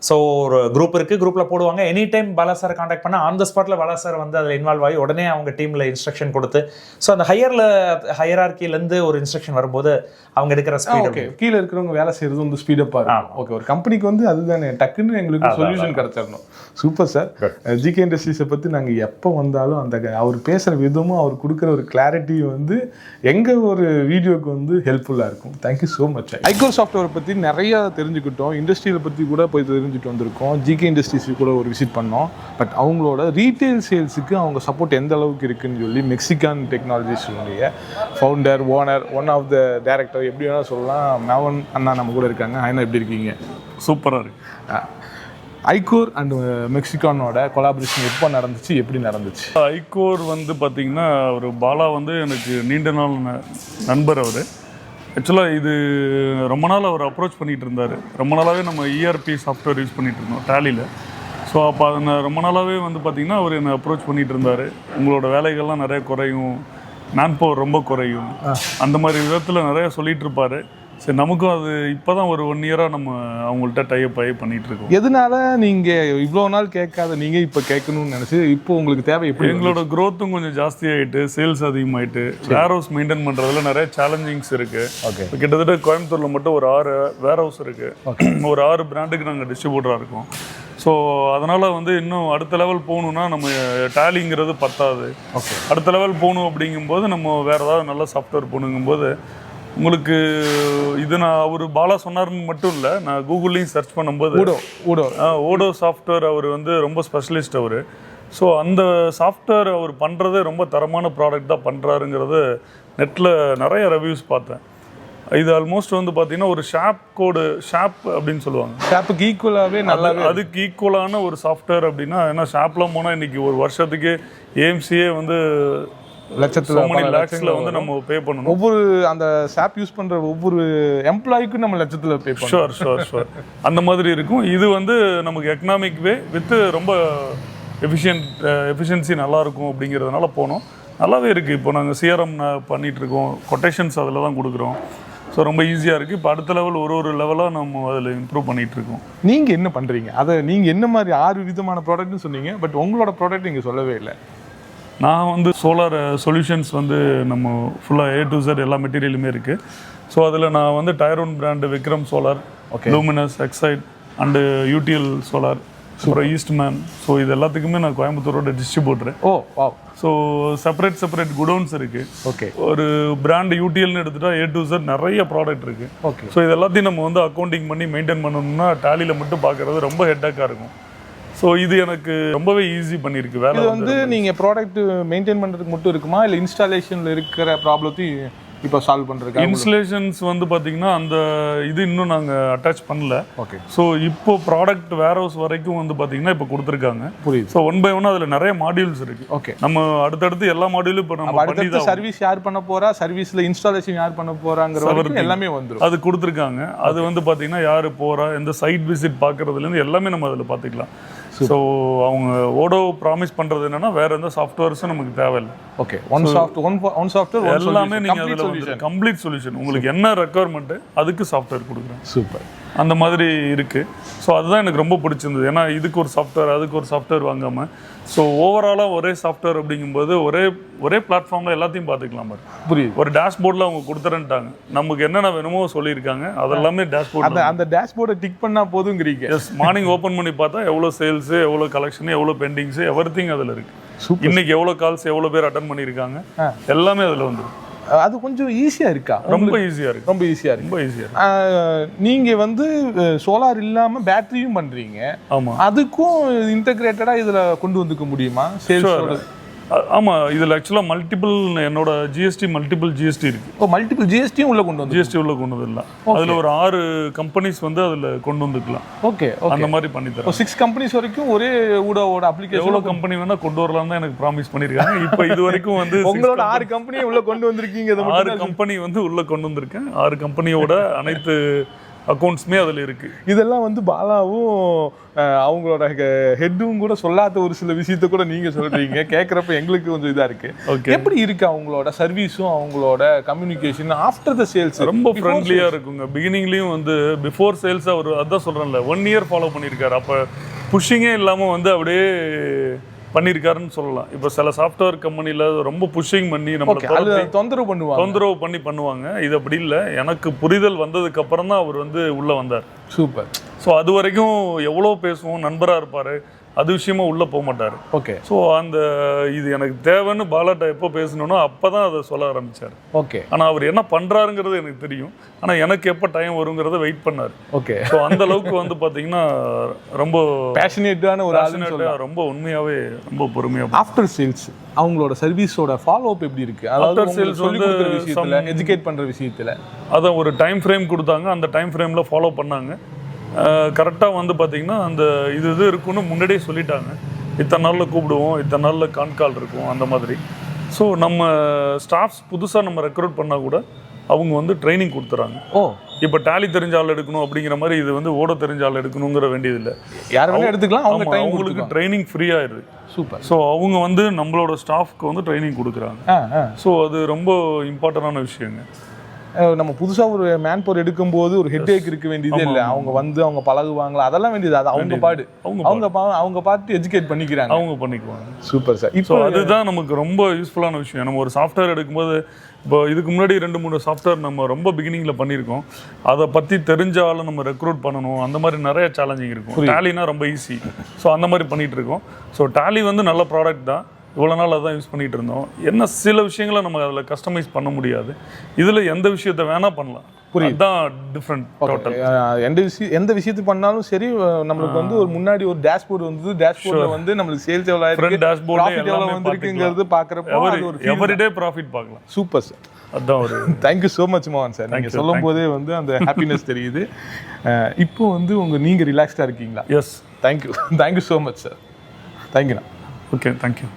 ஸோ ஒரு குரூப் இருக்குது, குரூப்பில் போடுவாங்க. Any time Bala sir contact பண்ணால் ஆன் த ஸ்பாட்டில் பாலா சார் வந்து அதில் இன்வால்வ் ஆகி உடனே அவங்க டீமில் இன்ஸ்ட்ரக்ஷன் கொடுத்து, ஸோ அந்த ஹையரார்க்கிலேருந்து ஒரு இன்ஸ்ட்ரக்ஷன் வரும்போது அவங்க எடுக்கிற ஸ்பீட். ஓகே, கீழே இருக்கிறவங்க வேலை செய்கிறது வந்து ஸ்பீடப்பாக இருக்கும். ஓகே, ஒரு கம்பெனிக்கு வந்து அதுதானே டக்குன்னு எங்களுக்கு சொல்யூஷன் கிடச்சிடணும். Super sir. ஜிகே இண்டஸ்ட்ரீஸை பற்றி நாங்கள் எப்போ வந்தாலும் அந்த அவர் பேசுகிற விதமும் அவர் கொடுக்குற ஒரு கிளாரிட்டி வந்து எங்கள் ஒரு வீடியோக்கு வந்து ஹெல்ப்ஃபுல்லாக இருக்கும். Thank you so much. ஐகோர் சாஃப்ட்வேரை பற்றி நிறையா தெரிஞ்சுக்கிட்டோம், இண்டஸ்ட்ரியை பற்றி கூட போய் தெரிஞ்சுட்டு வந்திருக்கோம். ஜிகே இண்டஸ்ட்ரீஸுக்கு கூட ஒரு விசிட் பண்ணோம். பட் அவங்களோட ரீட்டைல் சேல்ஸுக்கு அவங்க சப்போர்ட் எந்த அளவுக்கு இருக்குன்னு சொல்லி மெக்சிகான் டெக்னாலஜிஸுடைய founder, owner, one of the director எப்படி வேணால் சொல்லலாம், மேவன் அண்ணா நம்ம கூட இருக்காங்க. அண்ணா எப்படி இருக்கீங்க? சூப்பராக இருக்கு. ஐகோர் அண்ட் மெக்சிகானோட கொலாபரேஷன் எப்போ நடந்துச்சு, எப்படி நடந்துச்சு? ஐகோர் வந்து பார்த்திங்கன்னா ஒரு பாலா வந்து எனக்கு நீண்ட நாள் நண்பர். அவர் ஆக்சுவலாக இது ரொம்ப நாள் அவர் அப்ரோச் பண்ணிகிட்டு இருந்தார். ரொம்ப நாளாகவே நம்ம ERP சாஃப்ட்வேர் யூஸ் பண்ணிகிட்டு இருந்தோம் டேலியில். ஸோ அப்போ அதை ரொம்ப நாளாகவே வந்து பார்த்திங்கன்னா அவர் என்னை அப்ரோச் பண்ணிகிட்டு இருந்தார். உங்களோட வேலைகள்லாம் நிறைய குறையும், மேன் பவர் ரொம்ப குறையும், அந்த மாதிரி விதத்தில் நிறைய சொல்லிகிட்டு இருப்பார். சரி, நமக்கும் அது இப்போ தான் ஒரு 1 இயராக நம்ம அவங்கள்ட்ட டைப் பண்ணிட்டு இருக்கோம். எதனால நீங்கள் இவ்வளோ நாள் கேட்காத நீங்கள் இப்போ கேட்கணும்னு நினச்சி இப்போ உங்களுக்கு தேவை எப்படி? எங்களோட க்ரோத்தும் கொஞ்சம் ஜாஸ்தியாகிட்டு, சேல்ஸ் அதிகமாகிட்டு, வேர் ஹவுஸ் மெயின்டைன் பண்ணுறதுல நிறைய சேலஞ்சிங்ஸ் இருக்குது. ஓகே. இப்போ கிட்டத்தட்ட கோயம்புத்தூரில் மட்டும் ஒரு 6 வேர் ஹவுஸ் இருக்குது. ஒரு 6 பிராண்டுக்கு நாங்கள் டிஸ்ட்ரிபியூட்டராக இருக்கோம். ஸோ அதனால் வந்து இன்னும் அடுத்த லெவல் போகணுன்னா நம்ம டேலிங்கிறது பத்தாது. ஓகே. அடுத்த லெவல் போகணும் அப்படிங்கும்போது நம்ம வேறு ஏதாவது நல்ல சாஃப்ட்வேர் போகணுங்கும்போது உங்களுக்கு இது நான் அவர் பாலா சொன்னார்னு மட்டும் இல்லை, நான் கூகுள்லேயும் சர்ச் பண்ணும்போது ஓடோ சாஃப்ட்வேர் அவர் வந்து ரொம்ப ஸ்பெஷலிஸ்ட் அவர். ஸோ அந்த சாஃப்ட்வேர் அவர் பண்ணுறதே ரொம்ப தரமான ப்ராடக்ட் தான் பண்ணுறாருங்கிறது நெட்டில் நிறைய ரிவ்யூஸ் பார்த்தேன். இது ஆல்மோஸ்ட் வந்து பார்த்தீங்கன்னா ஒரு ஷாப் அப்படின்னு சொல்லுவாங்க. ஷாப்புக்கு ஈக்குவலாகவே நல்லா, அதுக்கு ஈக்குவலான ஒரு சாஃப்ட்வேர் அப்படின்னா, ஏன்னா ஷாப்லாம் போனால் இன்றைக்கி ஒரு வருஷத்துக்கு ஏஎம்சியே வந்து லட்சத்தில் வந்து நம்ம பே பண்ணணும். ஒவ்வொரு அந்த ஷாப் யூஸ் பண்ணுற ஒவ்வொரு எம்ப்ளாய்க்கும் நம்ம லட்சத்தில் பே பண்ணணும். ஷோர் அந்த மாதிரி இருக்கும். இது வந்து நமக்கு எக்கனாமிக் வே வித் ரொம்ப எஃபிஷியன்சி நல்லாயிருக்கும் அப்படிங்கிறதுனால போனோம். நல்லாவே இருக்குது. இப்போ நாங்கள் சிஆர்எம் பண்ணிகிட்ருக்கோம், கொட்டேஷன்ஸ் அதில் தான் கொடுக்குறோம். ஸோ ரொம்ப ஈஸியாக இருக்குது. இப்போ அடுத்த லெவல் ஒரு லெவலாக நம்ம அதில் இம்ப்ரூவ் பண்ணிகிட்ருக்கோம். நீங்கள் என்ன பண்ணுறீங்க? அதை நீங்கள் என்ன மாதிரி 6 விதமான ப்ராடக்ட்னு சொன்னீங்க, பட் உங்களோட ப்ராடக்ட் நீங்கள் சொல்லவே இல்லை. நான் வந்து சோலார் சொல்யூஷன்ஸ் வந்து நம்ம ஃபுல்லாக A to Z எல்லா மெட்டீரியலுமே இருக்குது. ஸோ அதில் நான் வந்து tier 1 brand Vikram solar, Luminous, Exide and UTL solar, அப்புறம் ஈஸ்ட்மேன். ஸோ இது எல்லாத்துக்குமே நான் கோயம்புத்தூரோட distributor. Oh wow. So separate godowns இருக்குது. ஓகே. ஒரு பிராண்டு யூடிஎல்னு எடுத்துகிட்டா A to Z நிறைய ப்ராடக்ட் இருக்குது. ஓகே. ஸோ இது எல்லாத்தையும் நம்ம வந்து அக்கௌண்டிங் பண்ணி மெயின்டைன் பண்ணணும்னா டேலியில் மட்டும் பார்க்குறது ரொம்ப ஹெட்டாக்காக இருக்கும். ஸோ இது எனக்கு ரொம்பவே ஈஸி பண்ணியிருக்கு வேலை. இது வந்து நீங்கள் ப்ராடக்ட் மெயின்டைன் பண்ணுறதுக்கு மட்டும் இருக்குமா, இல்லை இன்ஸ்டாலேஷனில் இருக்கிற ப்ராப்ளத்தையும் இப்போ சால்வ் பண்ணுறதுக்கு? இன்ஸ்டலேஷன்ஸ் வந்து பார்த்தீங்கன்னா அந்த இது இன்னும் நாங்கள் அட்டாச் பண்ணல. ஓகே. ஸோ இப்போ ப்ராடக்ட் வேர் ஹவுஸ் வரைக்கும் வந்து பார்த்தீங்கன்னா இப்போ கொடுத்துருக்காங்க. புரியுது. ஸோ 1 by 1 அதில் நிறைய மாடியூல்ஸ் இருக்குது. ஓகே. நம்ம அடுத்தடுத்து எல்லா மாடியூலும் இப்போ நம்ம அடுத்தடுத்து சர்வீஸ் யார் பண்ண போகிறா, சர்வீஸில் இன்ஸ்டாலேஷன் யார் பண்ண போகிறாங்கிற எல்லாமே வந்துடும். அது கொடுத்துருக்காங்க. அது வந்து பார்த்தீங்கன்னா யார் போகிறா, எந்த சைட் விசிட் பார்க்குறதுலேருந்து எல்லாமே நம்ம அதில் பார்த்துக்கலாம். ஸோ அவங்க ஓடோ ப்ராமிஸ் பண்ணுறது என்னன்னா வேற எந்த சாஃப்ட்வேர்ஸும் நமக்கு தேவையில்லை. ஓகே. ஒன் சாஃப்ட்வேர் எல்லாமே நீங்கள் அதில் வந்து கம்ப்ளீட் சொல்யூஷன். உங்களுக்கு என்ன ரெக்குவயர்மெண்ட்டு அதுக்கு சாஃப்ட்வேர் கொடுக்குறேன். சூப்பர். அந்த மாதிரி இருக்குது. ஸோ அதுதான் எனக்கு ரொம்ப பிடிச்சிருந்தது. ஏன்னா இதுக்கு ஒரு சாஃப்ட்வேர் அதுக்கு ஒரு சாஃப்ட்வேர் வாங்காமல், ஸோ ஓவராலாக ஒரே சாஃப்ட்வேர் அப்படிங்கும்போது ஒரே பிளாட்ஃபார்மில் எல்லாத்தையும் பார்த்துக்கலாம். புரியுது. ஒரு டேஷ்போர்டில் அவங்க கொடுத்துறேன்ட்டாங்க, நமக்கு என்னென்ன வேணுமோ சொல்லியிருக்காங்க, அதெல்லாமே டேஷ்போர்ட். அந்த டேஷ்போர்டை டிக் பண்ணால் போதுங்கிறீங்க. எஸ், மார்னிங் ஓப்பன் பண்ணி பார்த்தா எவ்வளோ சேல்ஸு, எவ்வளோ கலெக்ஷனு, எவ்வளோ பெண்டிங்ஸு, எவ்ரிதிங் அதில் இருக்குது. இன்னைக்கு எவ்வளோ கால்ஸ், எவ்வளோ பேர் அட்டன் பண்ணியிருக்காங்க, எல்லாமே அதில் வந்துடும். அது கொஞ்சம் ஈஸியாக இருக்கா? ரொம்ப ஈஸியாக இருக்குது. ரொம்ப ஈஸியாக. நீங்கள் வந்து சோலார் இல்லாமல் பேட்டரியும் பண்ணுறீங்க. ஆமாம். அதுக்கும் இன்டகிரேட்டடாக இதில் கொண்டு வந்துக்க முடியுமா சேல்ஸ்? ஆமாம். இதில் ஆக்சுவலாக மல்டிபிள் என்னோட மல்டிபிள் ஜிஎஸ்டி இருக்குது. ஓ, மல்டிபிள் ஜிஎஸ்டியும் உள்ள கொண்டு வந்து உள்ள கொண்டு வந்துடலாம். அதில் ஒரு 6 கம்பெனிஸ் வந்து அதில் கொண்டு வந்துக்கலாம். ஓகே. அந்த மாதிரி பண்ணி தரோம். 6 கம்பெனிஸ் வரைக்கும் ஒரே ஊடோட அப்ளிகேஷன் எவ்வளோ கம்பெனி வேணால் கொண்டு வரலாம் தான் எனக்கு ப்ராமிஸ் பண்ணியிருக்காங்க. இப்போ இது வரைக்கும் வந்து உங்களோட 6 கம்பெனியை உள்ள கொண்டு வந்திருக்கீங்க. 6 கம்பெனி வந்து உள்ள கொண்டு வந்திருக்கேன். 6 கம்பெனியோட அனைத்து அக்கௌண்ட்ஸுமே அதில் இருக்குது. இதெல்லாம் வந்து பாலாவும் அவங்களோட ஹெட்டும் கூட சொல்லாத ஒரு சில விஷயத்த கூட நீங்கள் சொல்கிறீங்க. கேட்குறப்ப எங்களுக்கு கொஞ்சம் இதாக இருக்குது. ஓகே. எப்படி இருக்குது அவங்களோட சர்வீஸும் அவங்களோட கம்யூனிகேஷன் ஆஃப்டர் த சேல்ஸ்? ரொம்ப ஃப்ரெண்ட்லியாக இருக்குங்க. பிகினிங்லேயும் வந்து பிஃபோர் சேல்ஸ் அவர் அதான் சொல்கிறேன்ல 1 இயர் ஃபாலோ பண்ணியிருக்காரு. அப்போ புஷ்ஷிங்கே இல்லாமல் வந்து அப்படியே பண்ணியிருக்காருன்னு சொல்லலாம். இப்போ சில சாஃப்ட்வேர் கம்பெனியில் ரொம்ப புஷ்ஷிங் பண்ணி நம்ம தொந்தரவு பண்ணுவாங்க. இது அப்படி இல்லை. எனக்கு புரிதல் வந்ததுக்கு அப்புறம் தான் அவர் வந்து உள்ளே வந்தார். சூப்பர். ஸோ அது வரைக்கும் எவ்வளோ பேசுவோம், நண்பராக இருப்பார், அது விஷயமா உள்ளே போக மாட்டார். ஓகே. ஸோ அந்த இது எனக்கு தேவைன்னு பாலாட்ட எப்போ பேசணும்னோ அப்போ தான் அதை சொல்ல ஆரம்பித்தார். ஓகே. ஆனால் அவர் என்ன பண்ணுறாருங்கிறது எனக்கு தெரியும். ஆனால் எனக்கு எப்போ டைம் வருங்கிறத வெயிட் பண்ணார். ஓகே. ஸோ அந்த அளவுக்கு வந்து பார்த்தீங்கன்னா ரொம்ப பேஷனேட்டான ஒரு ஆள், ரொம்ப உண்மையாகவே ரொம்ப பொறுமையாக. ஆஃப்டர் சேல்ஸ் அவங்களோட சர்வீஸோட ஃபாலோ அப் எப்படி இருக்குது? ஆஃப்டர் சேல்ஸ் வந்து எஜுகேட் பண்ணுற விஷயத்தில் அதான் ஒரு டைம் ஃப்ரேம் கொடுத்தாங்க. அந்த டைம் ஃப்ரேமில் ஃபாலோ பண்ணாங்க. கரெக்டாக வந்து பார்த்திங்கன்னா அந்த இது இருக்குன்னு முன்னாடியே சொல்லிட்டாங்க. இத்தனை நாளில் கூப்பிடுவோம், இத்தனை நாளில் கான்கால் இருக்கும், அந்த மாதிரி. ஸோ நம்ம ஸ்டாஃப்ஸ் புதுசாக நம்ம ரெக்ரூட் பண்ணால் கூட அவங்க வந்து ட்ரைனிங் கொடுத்துறாங்க. ஓ, இப்போ டேலி தெரிஞ்ச ஆள் எடுக்கணும் அப்படிங்கிற மாதிரி இது வந்து ஓட தெரிஞ்ச ஆள் எடுக்கணுங்கிற வேண்டியதில்லை. யார் வேணாலும் எடுத்துக்கலாம். அவங்களுக்கு ட்ரைனிங் ஃப்ரீயாகிடுது. சூப்பர். ஸோ அவங்க வந்து நம்மளோட ஸ்டாஃப்க்கு வந்து ட்ரைனிங் கொடுக்குறாங்க. ஸோ அது ரொம்ப இம்பார்ட்டண்டான விஷயங்க. நம்ம புதுசாக ஒரு மேன் பவர் எடுக்கும்போது ஒரு ஹெட் ஏக் இருக்க வேண்டியதே இல்லை. அவங்க வந்து அவங்க பழகுவாங்களா அதெல்லாம் வேண்டியது, அது அவங்க பாடு, அவங்க பார்த்து எஜுகேட் பண்ணிக்கிறாங்க, அவங்க பண்ணிக்குவாங்க. Super sir. இப்போ அதுதான் நமக்கு ரொம்ப யூஸ்ஃபுல்லான விஷயம். நம்ம ஒரு சாஃப்ட்வேர் எடுக்கும்போது இப்போ இதுக்கு முன்னாடி 2-3 சாஃப்ட்வேர் நம்ம ரொம்ப பிகினிங்கில் பண்ணியிருக்கோம். அதை பற்றி தெரிஞ்சாலும் நம்ம ரெக்ரூட் பண்ணணும், அந்த மாதிரி நிறைய சேலஞ்சிங் இருக்கும். டேலினா ரொம்ப ஈஸி. ஸோ அந்த மாதிரி பண்ணிகிட்டு இருக்கோம். ஸோ டேலி வந்து நல்ல ப்ராடக்ட் தான், இவ்வளோ நாள் அதான் யூஸ் பண்ணிகிட்டு இருந்தோம். என்ன சில விஷயங்களை நம்ம அதில் கஸ்டமைஸ் பண்ண முடியாது, இதில் எந்த விஷயத்தை வேணால் பண்ணலாம். அதுதான் டிஃப்ரெண்ட் டோட்டல். எந்த விஷயத்தை பண்ணாலும் சரி, நம்மளுக்கு வந்து ஒரு முன்னாடி ஒரு டேஷ்போர்டு வந்து டேஷ்போர்டில் வந்து நம்மளுக்கு சேல்ஸ் எவ்வளோ இருக்கு, ப்ராஃபிட் எவ்வளோ வந்திருக்குங்கிறது பார்க்குறப்போ எவரிடே ப்ராஃபிட் பார்க்கலாம். Super sir. அதான் ஒரு தேங்க்யூ ஸோ மச் மோகன் சார். நீங்கள் சொல்லும் போதே வந்து அந்த ஹாப்பினஸ் தெரியுது. இப்போ வந்து நீங்கள் ரிலாக்ஸ்டாக இருக்கீங்களா? Yes. Thank you so much sir. தேங்க்யூண்ணா. Okay, thank you.